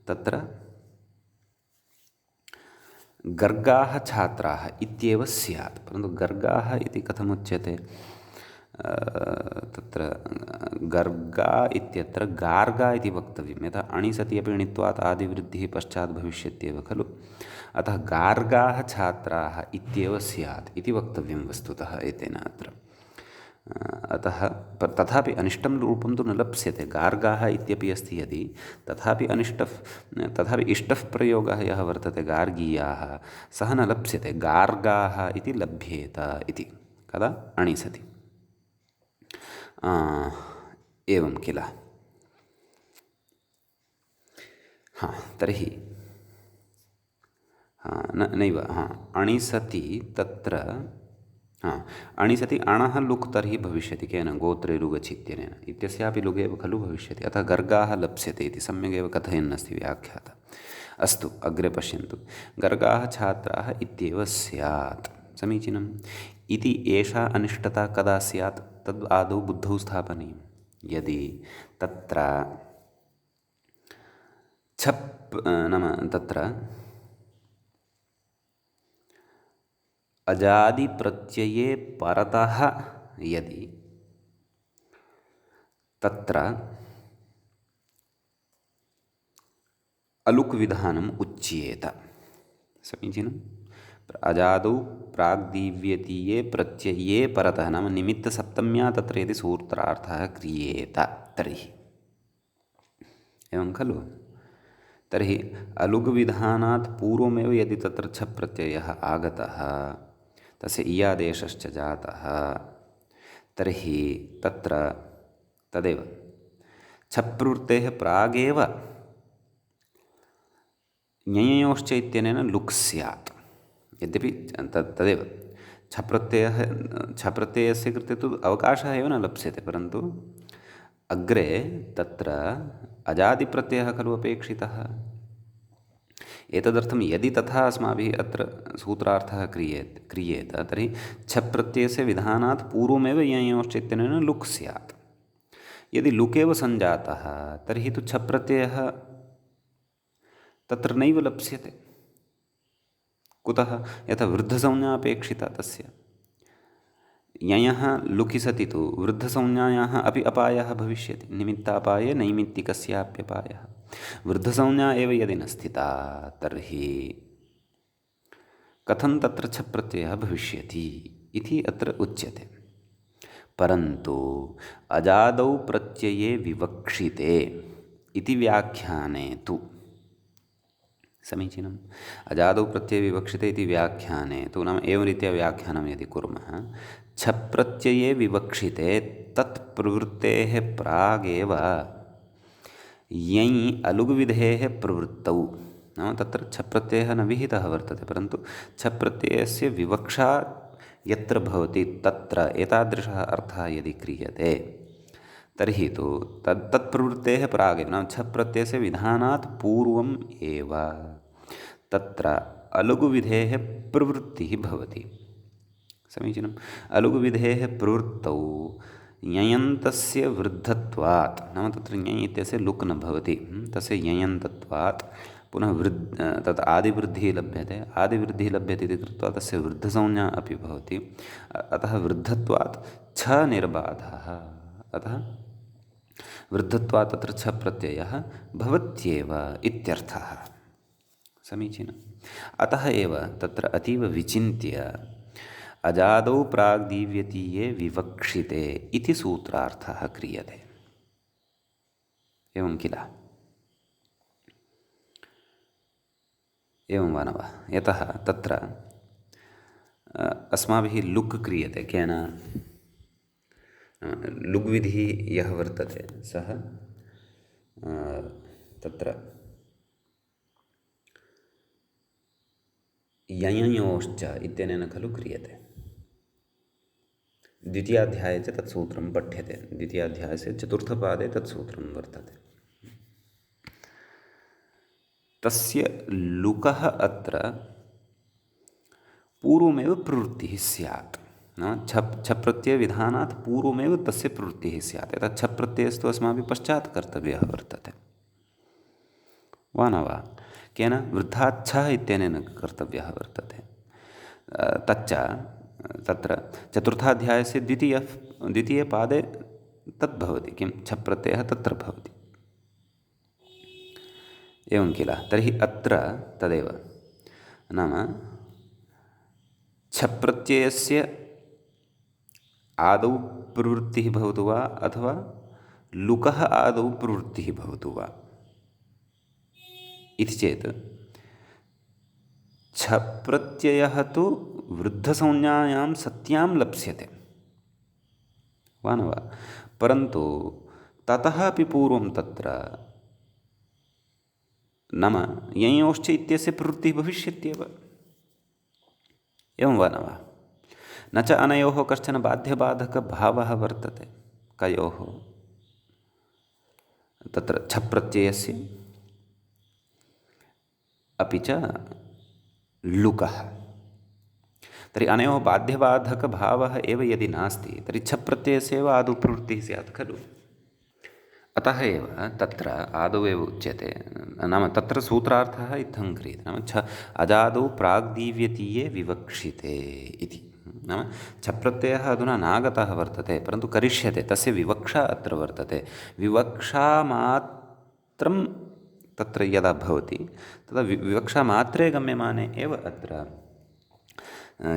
तत्र गर्गाः छात्राः इत्येव स्यात्। परन्तु गर्गाः इति कथमुच्यते? तत्र गर्गा इत्यत्र गार्गा इति वक्तव्यं। यथा अणिसति अपि णित्वात् आदिवृद्धिः पश्चात् भविष्यत्येव खलु। अतः गार्गाः छात्राः इत्येव स्यात् इति वक्तव्यं वस्तुतः एतेन अत्र। अतः तथापि अनिष्टं रूपं तु न लप्स्यते। गार्गाः इत्यपि अस्ति यदि तथापि तथापि इष्टः प्रयोगः यः वर्तते गार्गीयाः सः न लप्स्यते। गार्गाः इति लभ्येत इति कदा? अणिसति। एवं किल। तर्हि नैव अणिसति तत्र अणिसति अणः लुक् तर्हि भविष्यति। केन? गोत्रे लुगचित्यनेन इत्यस्यापि लुगेव खलु भविष्यति। अतः गर्गाः लप्स्यते इति सम्यगेव कथयन्नस्ति व्याख्याता। अस्तु अग्रे पश्यन्तु। गर्गाः छात्राः इत्येव स्यात्। समीचीनम्। इति एषा अनिष्टता कदा स्यात्? तद् आदौ बुद्धौ स्थापनीयं। यदि तत्र छप् नाम तत्र अजादिप्रत्यये परतः यदि तत्र अलुक् विधानम् उच्येत। समीचीनम्। अजादौ प्राग्दीव्यतीये प्रत्यये परतः नाम निमित्तसप्तम्या तत्र यदि सूत्रार्थः क्रियेत तर्हि एवं खलु। तर्हि अलुग् विधानात् पूर्वमेव यदि तत्र छप् प्रत्ययः आगतः तस्य इयादेशश्च जातः तर्हि तत्र तदेव छप् प्रवृत्तेः प्रागेव ञञयोश्च इत्यनेन लुक् स्यात्। यद्यपि तदेव छप्रत्ययस्य कृते तु अवकाशः एव न लप्स्यते, परन्तु अग्रे तत्र अजादिप्रत्ययः खलु अपेक्षितः। एतदर्थं यदि तथा अस्माभिः अत्र सूत्रार्थः क्रियेत तर्हि छप्रत्ययस्य विधानात् पूर्वमेव ञञयोश्च इत्यनेन लुक् स्यात्। यदि लुक् एव सञ्जातः तर्हि तु छप्रत्ययः तत्र नैव लप्स्यते। कुतः? यथा वृद्धसंज्ञा अपेक्षिता तस्य। ययः लुकि सति तु वृद्धसंज्ञायाः अपि अपायः भविष्यति। निमित्तापाये नैमित्तिकस्याप्यपायः। वृद्धसंज्ञा एव यदि न स्थिता तर्हि कथं तत्र छप्रत्ययः भविष्यति इति अत्र उच्यते। परन्तु अजादौ प्रत्यये विवक्षिते इति व्याख्याने तु समीचीनम्। अजादौ प्रत्यये विवक्षिते इति व्याख्याने तु नाम एवं रीत्या व्याख्यानं यदि कुर्मः, छप्रत्यये विवक्षिते तत्प्रवृत्तेः प्रागेव यञ् अलुग्विधेः प्रवृत्तौ, नाम तत्र छप्रत्ययः न विहितः वर्तते, परन्तु छप्रत्ययस्य विवक्षा यत्र भवति तत्र एतादृशः अर्थः यदि क्रियते तर्हि तु तत्प्रवृत्तेः प्रागेव नाम छप्रत्ययस्य विधानात् पूर्वम् एव तत्र अलुगुविधेः प्रवृत्तिः भवति। समीचीनम्। अलुगुविधेः प्रवृत्तौ ययन्तस्य वृद्धत्वात्, नाम तत्र ञञ इत्यस्य लुक् न भवति, तस्य ययन्तत्वात् पुनः तत् आदिवृद्धिः लभ्यते। आदिवृद्धिः लभ्यते इति कृत्वा तस्य वृद्धसंज्ञा अपि भवति। अतः वृद्धत्वात् छ निर्बाधः। अतः वृद्धत्वात् तत्र छ प्रत्ययः भवत्येव इत्यर्थः। समीचीनम्। अतः एव तत्र अतीव विचिन्त्य अजादौ प्राग्दीव्यतीये विवक्षिते इति सूत्रार्थः क्रियते। एवं किल? एवं वा न वा? यतः तत्र अस्माभिः लुक् क्रियते केन? लुग्विधिः यः वर्तते सः तत्र यञयोश्च इत्यनेन खलु क्रियते। द्वितीयाध्याये च तत् सूत्रं पठ्यते। द्वितीयाध्यायस्य चतुर्थपादे तत् सूत्रं वर्तते। तस्य लुकः अत्र पूर्वमेव प्रवृत्तिः स्यात्, नाम छप्रत्ययविधानात् पूर्वमेव तस्य प्रवृत्तिः स्यात्। यथा छप्रत्ययस्तु अस्माभिः पश्चात् कर्तव्यः वर्तते, वा न वा? केन? वृद्धाच्छः इत्यनेन कर्तव्यः वर्तते। तच्च तत्र चतुर्थाध्यायस्य द्वितीयपादे तद् भवति। किं? छप्रत्ययः तत्र भवति। एवं किल? तर्हि अत्र तदेव, नाम छप्रत्ययस्य आदौ प्रवृत्तिः भवतु वा अथवा लुकः आदौ प्रवृत्तिः भवतु वा इति चेत् छप्रत्ययः तु वृद्धसंज्ञायां सत्यां लप्स्यते, वा न वा? परन्तु ततः अपि पूर्वं तत्र नाम यञयोश्च इत्यस्य प्रवृत्तिः भविष्यत्येव, एवं वा न वा? न च अनयोः कश्चन बाध्यबाधकभावः वर्तते। कयोः? तत्र छप्रत्ययस्य अपि च लुकः। तर्हि अनयोः बाध्यबाधकभावः एव यदि नास्ति तर्हि छप्रत्ययस्य एव आदौ प्रवृत्तिः स्यात् खलु। अतः एव तत्र आदौ एव उच्यते, नाम तत्र सूत्रार्थः इत्थं क्रियते, नाम अजादौ प्राग्दीव्यतीये विवक्षिते इति। नाम छप्रत्ययः अधुना नागतः वर्तते, परन्तु करिष्यते, तस्य विवक्षा अत्र वर्तते। विवक्षामात्रं तत्र यदा भवति तदा विवक्षामात्रे गम्यमाने एव अत्र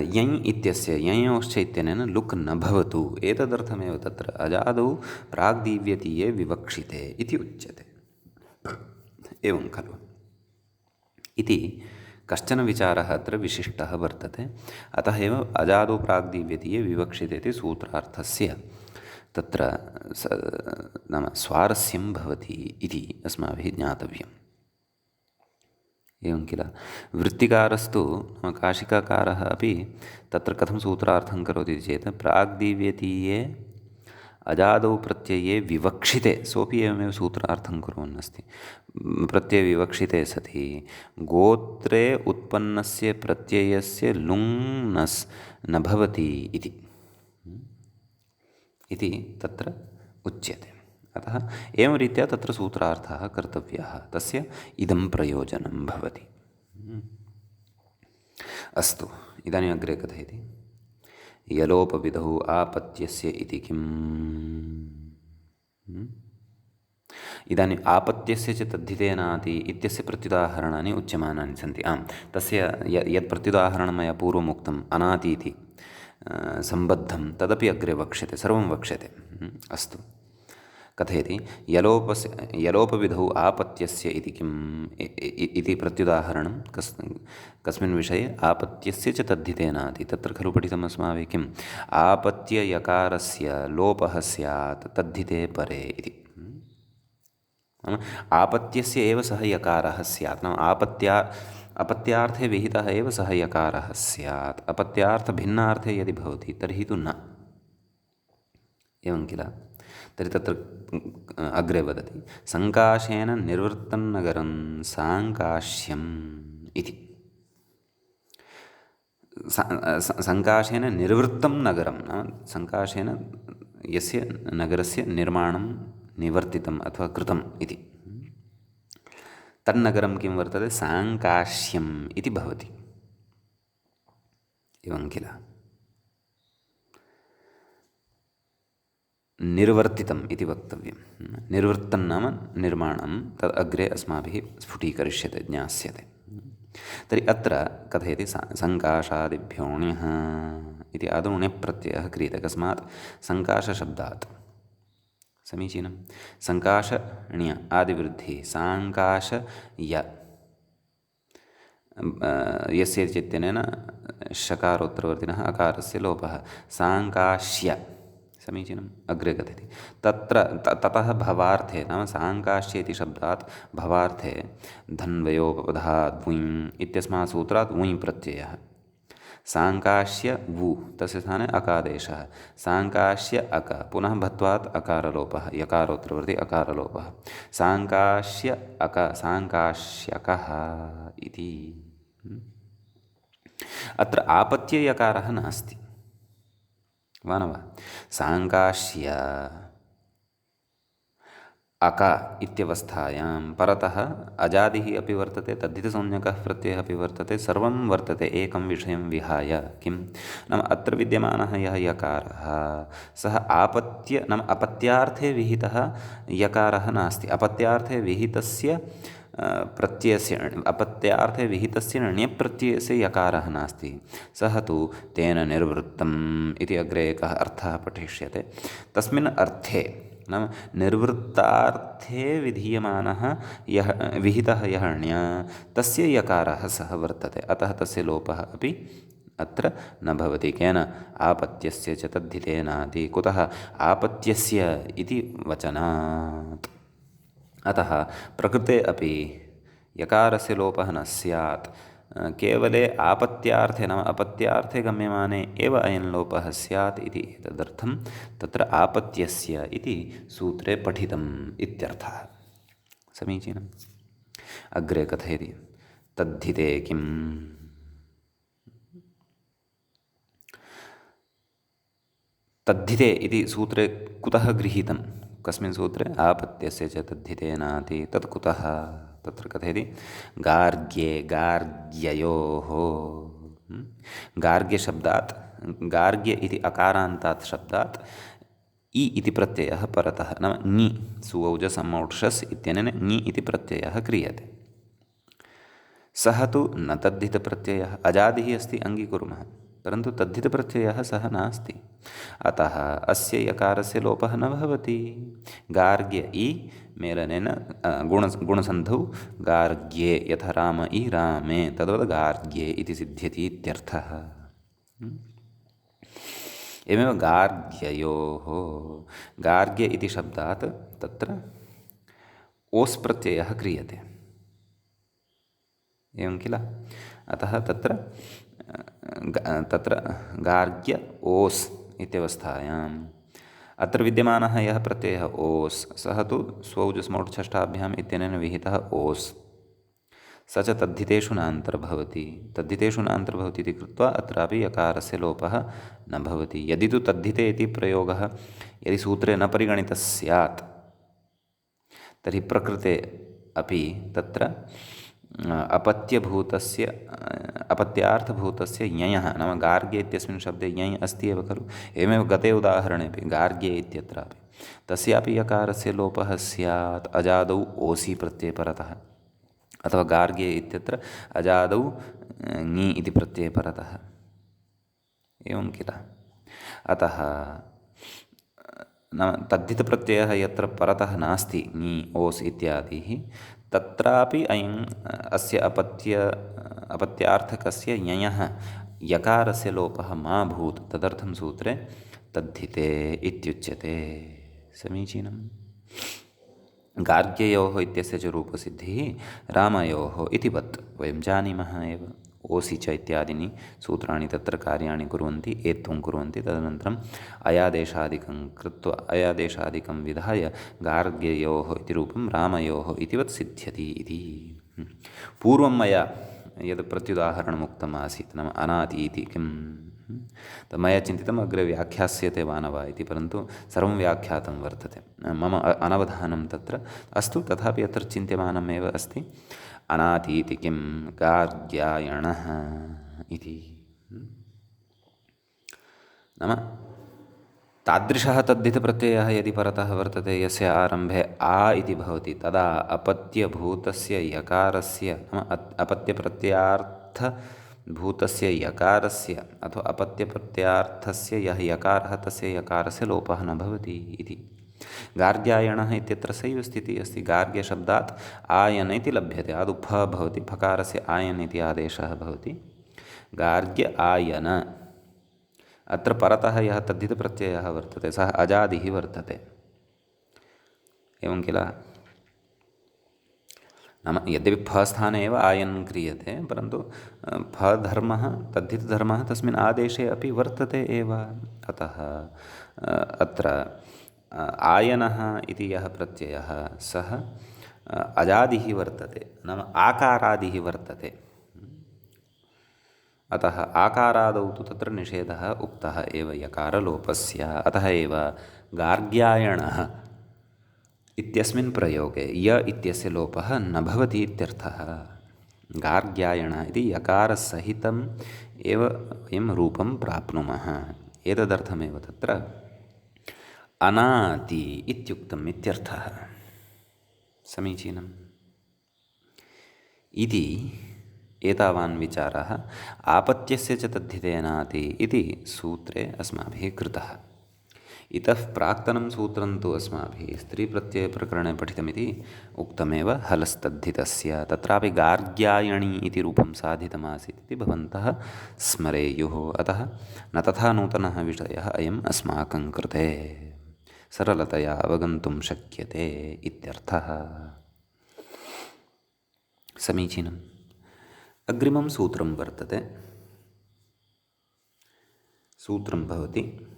यञ् इत्यस्य यञयोश्च इत्यनेन लुक् न भवतु, एतदर्थमेव तत्र अजादौ प्राग्दीव्यतीये विवक्षिते इति उच्यते। एवं खलु इति कश्चन विचारः अत्र विशिष्टः वर्तते। अतः एव अजादौ प्राग्दीव्यतीये विवक्षिते इति सूत्रार्थस्य तत्र नाम स्वारस्यं भवति इति अस्माभिः ज्ञातव्यम्। एवं किल। वृत्तिकारस्तु काशिकाकारः अपि तत्र कथं सूत्रार्थं करोति चेत् प्राग्दिव्यतीये अजादौ प्रत्यये विवक्षिते, सोऽपि एवमेव सूत्रार्थं कुर्वन् अस्ति। प्रत्ययविवक्षिते सति गोत्रे उत्पन्नस्य प्रत्ययस्य लुङ् नस् न भवति इति तत्र उच्यते। अतः एवं रीत्या तत्र सूत्रार्थः कर्तव्यः, तस्य इदं प्रयोजनं भवति। अस्तु, इदानीम् अग्रे कथयति। यलोपविधौ आपत्यस्य इति किम्? इदानीम् आपत्यस्य च तद्धितेनाति इत्यस्य प्रत्युदाहरणानि उच्यमानानि सन्ति। आम्, तस्य यत् प्रत्युदाहरणं मया पूर्वम् उक्तम् अनाति इति सम्बद्धं तदपि अग्रे वक्ष्यते, सर्वं वक्ष्यते। अस्तु, कथयति। यलोपविधौ आपत्यस्य इति किम् इति प्रत्युदाहरणं कस्मिन् विषये? आपत्यस्य च तद्धितेनाति। तत्र खलु पठितम् अस्माभिः किम्? आपत्ययकारस्य लोपः स्यात् तद्धिते परे इति। आपत्यस्य एव सः यकारः स्यात्, नाम अपत्यार्थे विहितः एव सः यकारः स्यात्। अपत्यार्थभिन्नार्थे यदि भवति तर्हि तु न। एवं किल। तर्हि तत्र अग्रे वदति, सङ्काशेन निर्वृत्तं नगरं साङ्काश्यम् इति। सङ्काशेन निर्वृत्तं नगरं, नाम सङ्काशेन यस्य नगरस्य निर्माणं निवर्तितम् अथवा कृतम् इति, तन्नगरं किं वर्तते? साङ्काश्यम् इति भवति। एवं किल। निर्वर्तितम् इति वक्तव्यं। निर्वृत्तं नाम निर्माणं, तद् अग्रे अस्माभिः स्फुटीकरिष्यते, ज्ञास्यते। तर्हि अत्र कथयति सङ्काशादिभ्योऽण्यः इति आदौ ण्यप्रत्ययः क्रियते। कस्मात्? सङ्काशशब्दात्। समीचीनं। सङ्काशण्य आदिवृद्धिः, साङ्काश यस्य चित्तेन शकारोत्तरवर्तिनः अकारस्य लोपः, साङ्काश्य। समीचीनम्। अग्रे कथयति, ततः भवार्थे, नाम साङ्काश्य इति शब्दात् भवार्थे धन्वयोपपदात् वुञ् इत्यस्मात् सूत्रात् वुञ् प्रत्ययः। साङ्काश्य वु, तस्य स्थाने अकादेशः। साङ्काश्य अक, पुनः भत्वात् अकारलोपः, यकारोत्तरवर्ति अकारलोपः। साङ्काश्य अक, साङ्काश्यकः इति। अत्र आपत्ययकारः नास्ति, वा न वा? साङ्काश्य अक इत्यवस्थायां परतः अजादिः अपि वर्तते, तद्धितसंज्ञकः प्रत्ययः अपि वर्तते, सर्वं वर्तते एकं विषयं विहाय। किं नाम? अत्र विद्यमानः यः यकारः सः आपत्य नाम अपत्यार्थे विहितः यकारः नास्ति। अपत्यार्थे विहितस्य प्रत्ययस्य, अपत्यार्थे विहितस्य ण्यप्रत्ययस्य यकारः नास्ति। सः तु तेन निर्वृत्तम् इति अग्रे एकः अर्थः पठिष्यते। तस्मिन् अर्थे, नाम निर्वृत्तार्थे विधीयमानः यः विहितः यः ण्य, तस्य यकारः सः वर्तते। अतः तस्य लोपः अपि अत्र न भवति। केन? आपत्यस्य च तद्धितेनाति। कुतः? आपत्यस्य इति वचनात्। अतः प्रकृते अपि यकारस्य लोपः न स्यात्। केवले आपत्यार्थे, नाम अपत्यार्थे गम्यमाने एव अयं लोपः स्यात् इति एतदर्थं तत्र आपत्यस्य इति सूत्रे पठितम् इत्यर्थः। समीचीनम्। अग्रे कथयति, तद्धिते किम्? तद्धिते इति सूत्रे कुतः गृहीतं? कस्मिन् सूत्रे? आपत्यस्य च तद्धितेनाति। तत् कुतः? तत्र कथयति, गार्ग्ये, गार्ग्ययोः। गार्ग्यशब्दात्, गार्ग्य इति अकारान्तात् शब्दात् इ इति प्रत्ययः परतः, नाम ङि, सुवौजसमौक्षस् इत्यनेन ङि इति प्रत्ययः क्रियते। सः तु न तद्धितप्रत्ययः, अजादिः अस्ति, अङ्गीकुर्मः, परन्तु तद्धितप्रत्ययः सः नास्ति। अतः अस्य यकारस्य लोपः न भवति। गार्ग्य इ मेलनेन गुणसन्धौ गार्ग्ये, यथा राम इ रामे, तद्वत् गार्ग्ये इति सिद्ध्यति इत्यर्थः। एवमेव गार्ग्ययोः, गार्ग्य इति शब्दात् तत्र ओस् प्रत्ययः क्रियते। एवं किल। अतः तत्र तत्र गार्ग्य ओस् इत्यवस्थायाम् अत्र विद्यमानः यः प्रत्ययः ओस् सः तु स्वौजस्मौढ्छष्टाभ्याम् इत्यनेन विहितः ओस्, स च तद्धितेषु नान्तर्भवति। तद्धितेषु नान्तर्भवति इति कृत्वा अत्रापि यकारस्य लोपः न भवति। यदि तु तद्धिते इति प्रयोगः यदि सूत्रे न परिगणितः स्यात् तर्हि प्रकृते अपि तत्र अपत्यभूतस्य अपत्यार्थभूतस्य यञः नाम गार्ग्य इत्यस्मिन् शब्दे यञ् अस्ति एव खलु। एवमेव गते उदाहरणेपि गार्ग्ये इत्यत्रापि तस्यापि यकारस्य लोपः स्यात् अजादौ ओसि प्रत्यये परतः, अथवा गार्ग्ये इत्यत्र अजादौ ङि इति प्रत्यये परतः, एवं किल। अतः नाम तद्धितप्रत्ययः यत्र परतः नास्ति ङि ओस् इत्यादिः तत्रापि अस्य अपत्यार्थकस्य यञः यकारस्य लोपः मा भूत्, तदर्थं सूत्रे तद्धिते इत्युच्यते। समीचीनम्। गार्ग्ययोः इत्यस्य च रूपसिद्धिः रामयोः इति वत् वयं जानीमः एव। ओसि च इत्यादीनि सूत्राणि तत्र कार्याणि कुर्वन्ति, एत्त्वं कुर्वन्ति। तदनन्तरम् अयादेशादिकं कृत्वा अयादेशादिकं विधाय गार्ग्ययोः इति रूपं रामयोः इतिवत् सिद्ध्यति इति। पूर्वं मया यद् प्रत्युदाहरणम् उक्तम् आसीत् नाम अनाति इति किं, मया चिन्तितम् अग्रे व्याख्यास्यते वा न वा इति, परन्तु सर्वं व्याख्यातं वर्तते। मम अनवधानं तत्र अस्तु, तथापि अत्र चिन्त्यमानमेव अस्ति। अनाति इति किं, गार्ग्यायणः इति नाम तादृशः तद्धितप्रत्ययः यदि परतः वर्तते यस्य आरम्भे आ इति भवति तदा अपत्यभूतस्य यकारस्य नाम अपत्यप्रत्ययार्थभूतस्य यकारस्य अथवा अपत्यप्रत्ययार्थस्य यः यकारः तस्य यकारस्य लोपः न भवति इति। गार्ग्यायणः इत्यत्र सैव स्थितिः अस्ति। गार्ग्यशब्दात् आयन इति लभ्यते, आदौ फ भवति, फकारस्य आयन इति आदेशः भवति। गार्ग्य आयन, अत्र परतः यः तद्धितप्रत्ययः वर्तते सः अजादिः वर्तते, एवं किल। नाम यद्यपि फस्थाने एव आयन् क्रियते, परन्तु फधर्मः तद्धितधर्मः तस्मिन् आदेशे अपि वर्तते एव। अतः अत्र आयनः इति यः प्रत्ययः सः अजादिः वर्तते, नाम आकारादिः वर्तते। अतः आकारादौ तु तत्र निषेधः उक्तः एव यकारलोपस्य। अतः एव गार्ग्यायणः इत्यस्मिन् प्रयोगे य इत्यस्य लोपः न भवति इत्यर्थः। गार्ग्यायणः इति यकारसहितम् एव वयं रूपं प्राप्नुमः। एतदर्थमेव तत्र अनाति इत्युक्तम् इत्यर्थः। समीचीनम्। इति एतावान् विचारः आपत्यस्य च तद्धितेनाति इति सूत्रे अस्माभिः कृतः। इतः प्राक्तनं सूत्रं तु अस्माभिः स्त्रीप्रत्ययप्रकरणे पठितमिति उक्तमेव हलस्तद्धितस्य। तत्रापि गार्ग्यायणी इति रूपं साधितमासीत् इति भवन्तः स्मरेयुः। अतः न तथा नूतनः विषयः अयम् अस्माकं कृते, सरलतया अवगन्तुं शक्यते इत्यर्थः। समीचीनम्। अग्रिमं सूत्रं वर्तते। सूत्रं भवति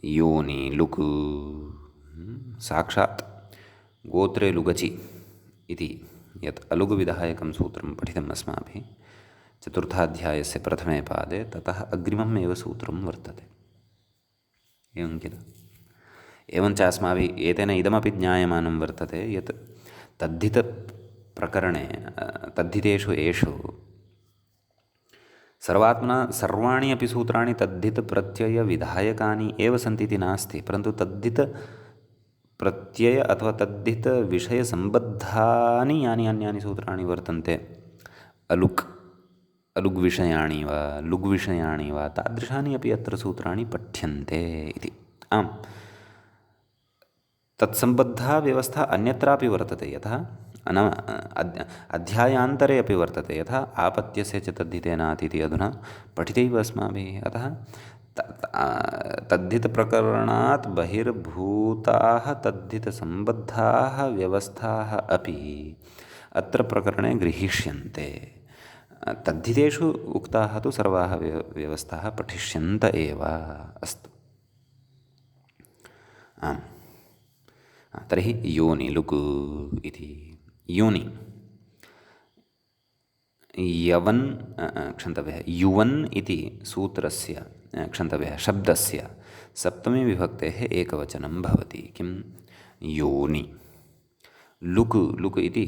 योनि लुक् साक्षात् गोत्रे लुगचि इति यत् अलुगुविधायकं सूत्रं पठितम् अस्माभिः चतुर्थाध्यायस्य प्रथमे पादे, ततः अग्रिमम् एव सूत्रं वर्तते, एवं किल। एवञ्च अस्माभिः एतेन इदमपि ज्ञायमानं वर्तते यत् तद्धितप्रकरणे तद्धितेषु एषु सर्वात्मना सर्वाणि अपि सूत्राणि तद्धितप्रत्ययविधायकानि एव सन्ति इति नास्ति, परन्तु तद्धितप्रत्यय अथवा तद्धितविषयसम्बद्धानि यानि अन्यानि सूत्राणि वर्तन्ते, अलुग्विषयाणि वा लुग्विषयाणि वा, तादृशानि अपि अत्र सूत्राणि पठ्यन्ते इति। आम्, तत्सम्बद्धा व्यवस्था अन्यत्रापि वर्तते, यथा नाम अध्यायान्तरे अपि वर्तते, यथा आपत्यस्य च तद्धितेनाति इति अधुना पठितैव अस्माभिः। अतः तद्धितप्रकरणात् बहिर्भूताः तद्धितसम्बद्धाः व्यवस्थाः अपि अत्र प्रकरणे गृहीष्यन्ते। तद्धितेषु उक्ताः तु सर्वाः व्यवस्थाः पठिष्यन्त एव। अस्तु। आम्। तर्हि योनि लुक् इति योनि यवन् क्षन्तव्यः युवन् इति सूत्रस्य क्षन्तव्यः शब्दस्य सप्तमी विभक्तेः एकवचनं भवति। किं? योनि। लुक् लुक् इति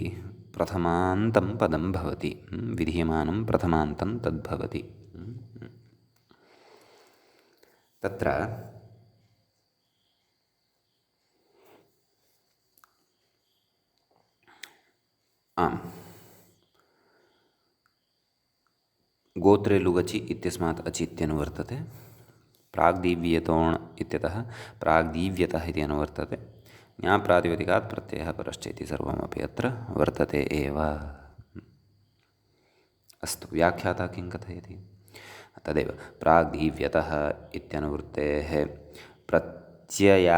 प्रथमान्तं पदं भवति। विधीयमानं प्रथमान्तं तद्भवति। तत्र आम् गोत्रे लुगचि इत्यस्मात् अचित्यनुवर्तते। प्राग्दीव्यतोण् इत्यतः प्राग्दीव्यतः इति अनुवर्तते। ज्ञाप्रातिपदिकात् प्रत्ययः परश्च इति सर्वमपि अत्र वर्तते एव। अस्तु। व्याख्याता किं कथयति? तदेव प्राग्दीव्यतः इत्यनुवृत्तेः प्रत्ययाधिकाराच्च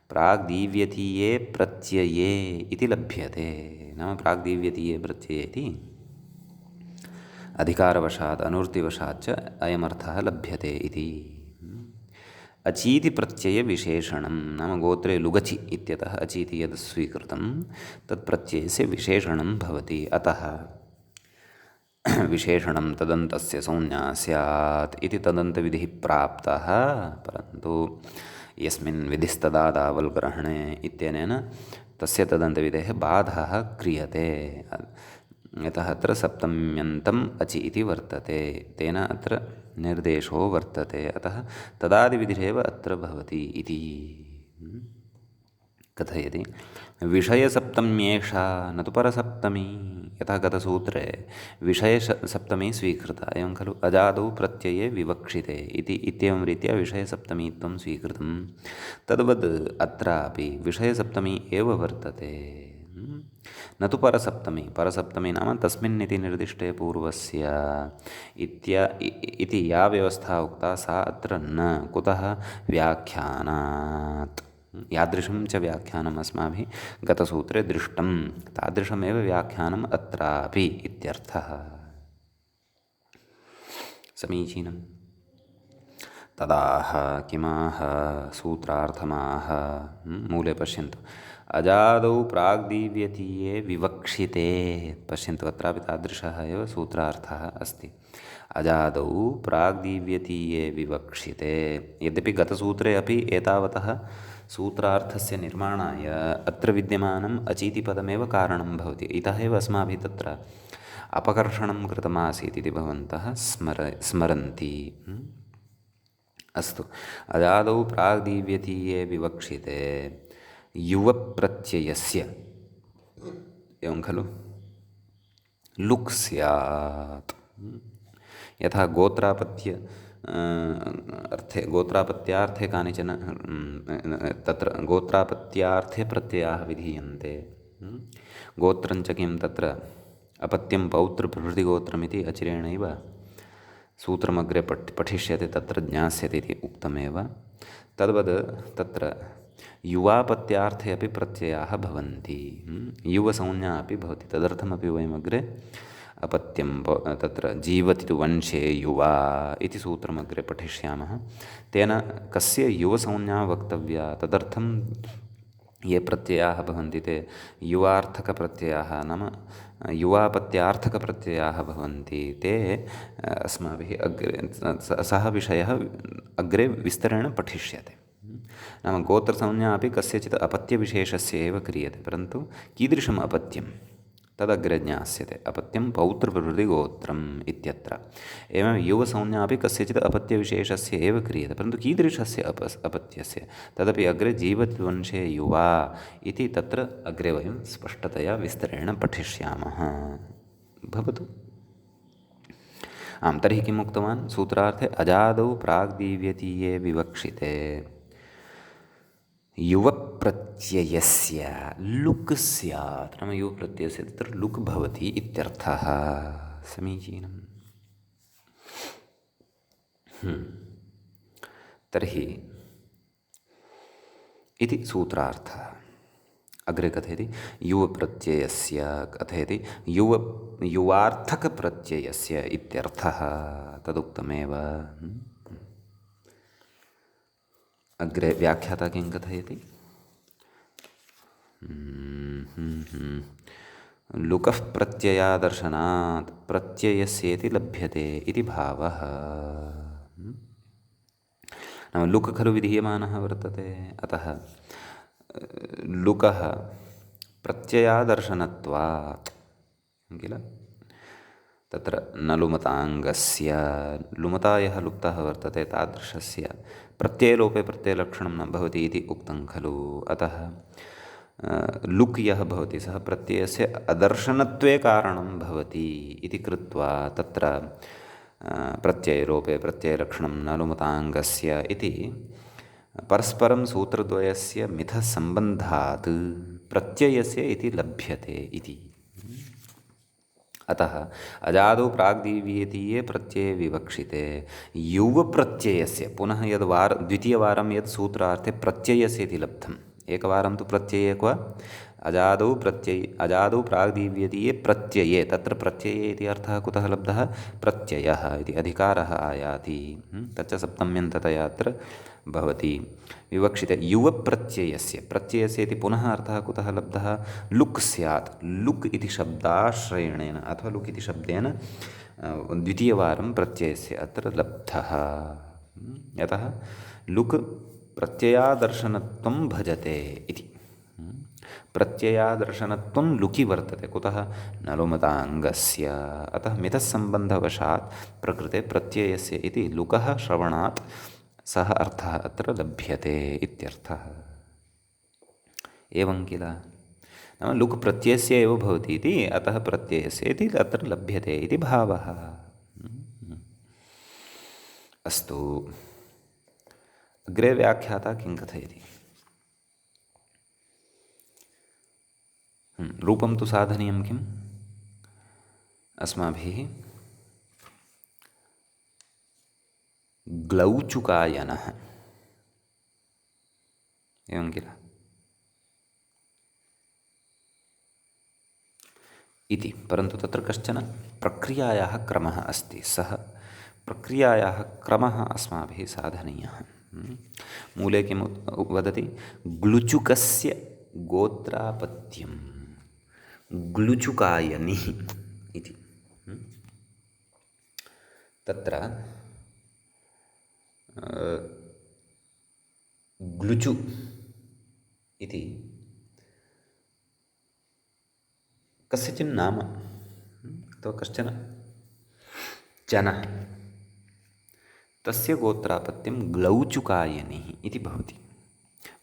प्राग्दीव्यतीये प्रत्यये इति लभ्यते। नाम प्राग्दीव्यतीये प्रत्यये इति अधिकारवशात् अनुवृत्तिवशाच्च अयमर्थः लभ्यते इति। अचीति प्रत्ययविशेषणं नाम गोत्रे लुगचि इत्यतः अचीति यद् स्वीकृतं तत् प्रत्ययस्य विशेषणं भवति। अतः विशेषणं तदन्तस्य संज्ञा स्यात् इति तदन्तविधिः प्राप्तः। परन्तु यस्मिन् विधिस्तदादावल्ग्रहणे इत्यनेन तस्य तदन्तविधेः बाधः क्रियते। यतः अत्र सप्तम्यन्तम् अचि इति वर्तते, तेन अत्र निर्देशो वर्तते। अतः तदादिविधिरेव अत्र भवति इति कथयति। विषयसप्तम्येषा न तु परसप्तमी। यथा गतसूत्रे विषयसप्तमी स्वीकृता, एवं खलु अजादौ प्रत्यये विवक्षिते इति इत्येवं रीत्या विषयसप्तमीत्वं स्वीकृतं। तद्वद् अत्रापि विषयसप्तमी एव वर्तते, न तु परसप्तमी। परसप्तमी नाम तस्मिन् इति निर्दिष्टे पूर्वस्य इति या व्यवस्था उक्ता सा अत्र न। कुतः? व्याख्यानात्। यादृशं च व्याख्यानम् अस्माभिः गतसूत्रे दृष्टं तादृशमेव व्याख्यानम् अत्रापि इत्यर्थः। समीचीनं। तदाह किमाह सूत्रार्थमाह। मूले पश्यन्तु। अजादौ प्राग्दीव्यतीये विवक्षिते। पश्यन्तु अत्रापि तादृशः एव सूत्रार्थः अस्ति। अजादौ प्राग्दीव्यतीये विवक्षिते। यद्यपि गतसूत्रे अपि एतावतः सूत्रार्थस्य निर्माणाय अत्र विद्यमानम् अचीतिपदमेव कारणं भवति। इतः एव अस्माभिः तत्र अपकर्षणं कृतमासीत् इति भवन्तः स्मरन्ति। अस्तु। अजादौ प्राग्दीव्यतीये विवक्षिते युवप्रत्ययस्य एवं खलु लुक् स्यात्। यथा गोत्रापत्यार्थे कानिचन तत्र गोत्रापत्यार्थे प्रत्ययाः विधीयन्ते। गोत्रञ्च किं तत्र अपत्यं पौत्रप्रभृतिगोत्रमिति अचिरेणैव सूत्रमग्रे पठिष्यते, तत्र ज्ञास्यते इति उक्तमेव। तद्वद् तत्र युवापत्यार्थे अपि प्रत्ययाः भवन्ति। युवसंज्ञा अपि भवति। तदर्थमपि वयमग्रे अपत्यं तत्र जीवति तु वंशे युवा इति सूत्रमग्रे पठिष्यामः। तेन कस्य युवसंज्ञा वक्तव्या, तदर्थं ये प्रत्ययाः भवन्ति ते युवार्थकप्रत्ययाः नाम युवापत्यार्थकप्रत्ययाः भवन्ति। ते अस्माभिः अग्रे सः विषयः अग्रे विस्तरेण पठिष्यते। नाम गोत्रसंज्ञा अपि कस्यचित् अपत्यविशेषस्य एव क्रियते, परन्तु कीदृशम् अपत्यं तदग्रे ज्ञास्यते। अपत्यं पौत्रप्रभृतिगोत्रम् इत्यत्र। एवं युवसंज्ञा अपि कस्यचित् अपत्यविशेषस्य एव क्रियते, परन्तु कीदृशस्य अपत्यस्य तदपि अग्रे जीवद्वंशे युवा इति तत्र अग्रे वयं स्पष्टतया विस्तरेण पठिष्यामः। भवतु। आं तर्हि किम् उक्तवान् सूत्रार्थे? अजादौ प्राग्दीव्यतीये विवक्षिते युवप्रत्ययस्य लुक् स्यात्। नाम युवप्रत्ययस्य तत्र लुक् भवति इत्यर्थः। समीचीनम्। तर्हि इति सूत्रार्थः। अग्रे कथयति युवप्रत्ययस्य कथयति युवार्थकप्रत्ययस्य इत्यर्थः तदुक्तमेव। अग्रे व्याख्याता किं कथयति लुकः प्रत्ययादर्शनात् प्रत्ययस्येति लभ्यते इति भावः। नाम लुक् खलु विधीयमानः वर्तते, अतः लुकः प्रत्ययादर्शनत्वात् किल तत्र न लुमताङ्गस्य लुमता यः लुप्तः वर्तते तादृशस्य प्रत्ययलोपे प्रत्ययलक्षणं न भवति इति उक्तं खलु। अतः लुक् यः भवति सः प्रत्ययस्य अदर्शनत्वे कारणं भवति इति कृत्वा तत्र प्रत्ययलोपे प्रत्ययलक्षणं न लुमताङ्गस्य इति परस्परं सूत्रद्वयस्य मिथसम्बन्धात् प्रत्ययस्य इति लभ्यते इति। अतः अजादौ प्राग्दीव्येतीये प्रत्यये विवक्षिते युवप्रत्ययस्य पुनः द्वितीयवारं यत् सूत्रार्थे प्रत्ययस्य इति लब्धम्। एकवारं तु प्रत्यये क्व अजादौ प्राग्दीव्यतीये प्रत्यये तत्र प्रत्यये इति अर्थः कुतः लब्धः प्रत्ययः इति अधिकारः आयाति तच्च सप्तम्यन्ततया अत्र भवति। विवक्षिते प्रत्ययस्य इति पुनः अर्थः कुतः लब्धः लुक् स्यात्। लुक् इति शब्दाश्रयणेन अथवा लुक् इति शब्देन द्वितीयवारं प्रत्ययस्य अत्र लब्धः। यतः लुक् प्रत्ययादर्शनत्वं भजते इति। प्रत्ययादर्शनत्वं लुकि वर्तते कुतः न लुमताङ्गस्य। अतः मिथस्सम्बन्धवशात् प्रकृते प्रत्ययस्य इति लुकः श्रवणात् सः अर्थः अत्र लभ्यते इत्यर्थः। एवं किल नाम लुक् प्रत्ययस्य एव भवति इति अतः प्रत्ययस्य इति अत्र लभ्यते इति भावः। अस्तु, अग्रे व्याख्याता किं कथयति रूपं तु साधनीयं किम् अस्माभिः ग्लौचुकायनः एवं किल इति। परन्तु तत्र कश्चन प्रक्रियायाः क्रमः अस्ति। सः प्रक्रियायाः क्रमः अस्माभिः साधनीयः। मूले किं वदति ग्लुचुकस्य गोत्रापत्यं ग्लुचुकायनिः इति। तत्र ग्लुचु इति कस्यचिन् नाम अथवा कश्चन जनः तस्य गोत्रापत्यं ग्लौचुकायनिः इति भवति।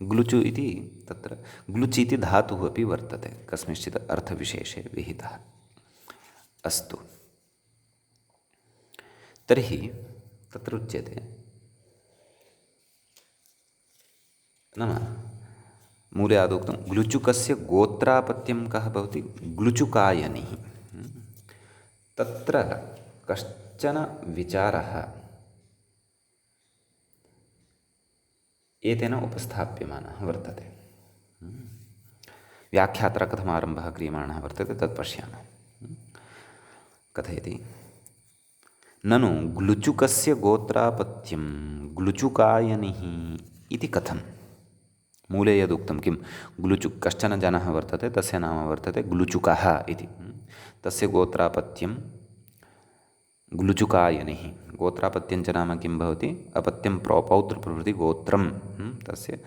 ग्लुचु इति तत्र ग्लुचि इति धातुः अपि वर्तते कस्मिंश्चित् अर्थविशेषे विहितः। अस्तु, तर्हि तत्र उच्यते नाम मूले आदौ उक्तं ग्लुचुकस्य गोत्रापत्यं कः भवति ग्लुचुकायनिः। तत्र कश्चन विचारः एतेन उपस्थाप्यमानः वर्तते। व्याख्यात्र कथमारम्भः क्रियमाणः वर्तते तत् पश्यामः। कथयति ननु ग्लुचुकस्य गोत्रापत्यं ग्लुचुकायनिः इति कथं। मूले यदुक्तं किं ग्लुचुक् कश्चन जनः वर्तते तस्य नाम वर्तते ग्लुचुकः इति। तस्य गोत्रापत्यं ग्लुचुकायनिः। गोत्रापत्यञ्च नाम किं भवति अपत्यं पौत्रप्रभृति गोत्रं तस्य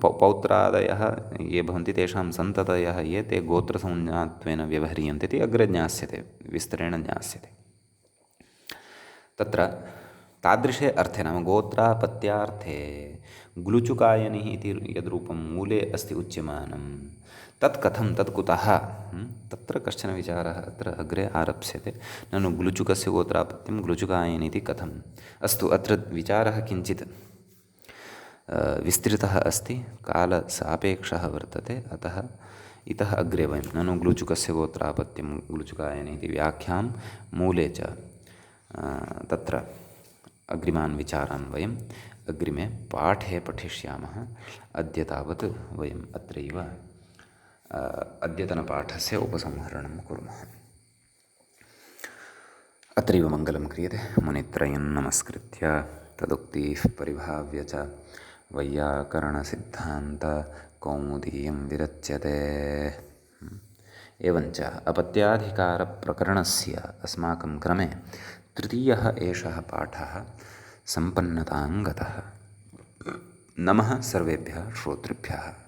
पौत्रादयः ये भवन्ति तेषां सन्ततयः ये ते गोत्रसंज्ञात्वेन व्यवह्रियन्ते इति अग्रे ज्ञास्यते विस्तरेण ज्ञास्यते। तत्र तादृशे अर्थे नाम गोत्रापत्यार्थे ग्लुचुकायनिः इति यद्रूपं मूले अस्ति उच्यमानं तत् कथं तत् कुतः तत्र कश्चन विचारः अत्र अग्रे आरप्स्यते। ननु ग्लुचुकस्य गोत्रापत्यं ग्लुचुकायनिः इति कथम्। अस्तु, अत्र विचारः किञ्चित् विस्तृतः अस्ति, कालसापेक्षः वर्तते। अतः इतः अग्रे वयं ननु ग्लुचुकस्य गोत्रापत्यं ग्लुचुकायनिः इति व्याख्यां मूले च तत्र अग्रिमान् विचारान् वयम् अग्रिमे पाठे पठिष्यामः। अद्य तावत् वयम् अत्रैव अद्यतनपाठस्य उपसंहरणं कुर्मः। अत्रैव मङ्गलं क्रियते मुनित्रयं नमस्कृत्य तदुक्तिः परिभाव्य च वैयाकरणसिद्धान्तकौमुदीयं विरच्यते। एवञ्च अपत्याधिकारप्रकरणस्य अस्माकं क्रमे तृतीयः एषः पाठः सम्पन्नतां गतः। नमः सर्वेभ्यः श्रोतृभ्यः।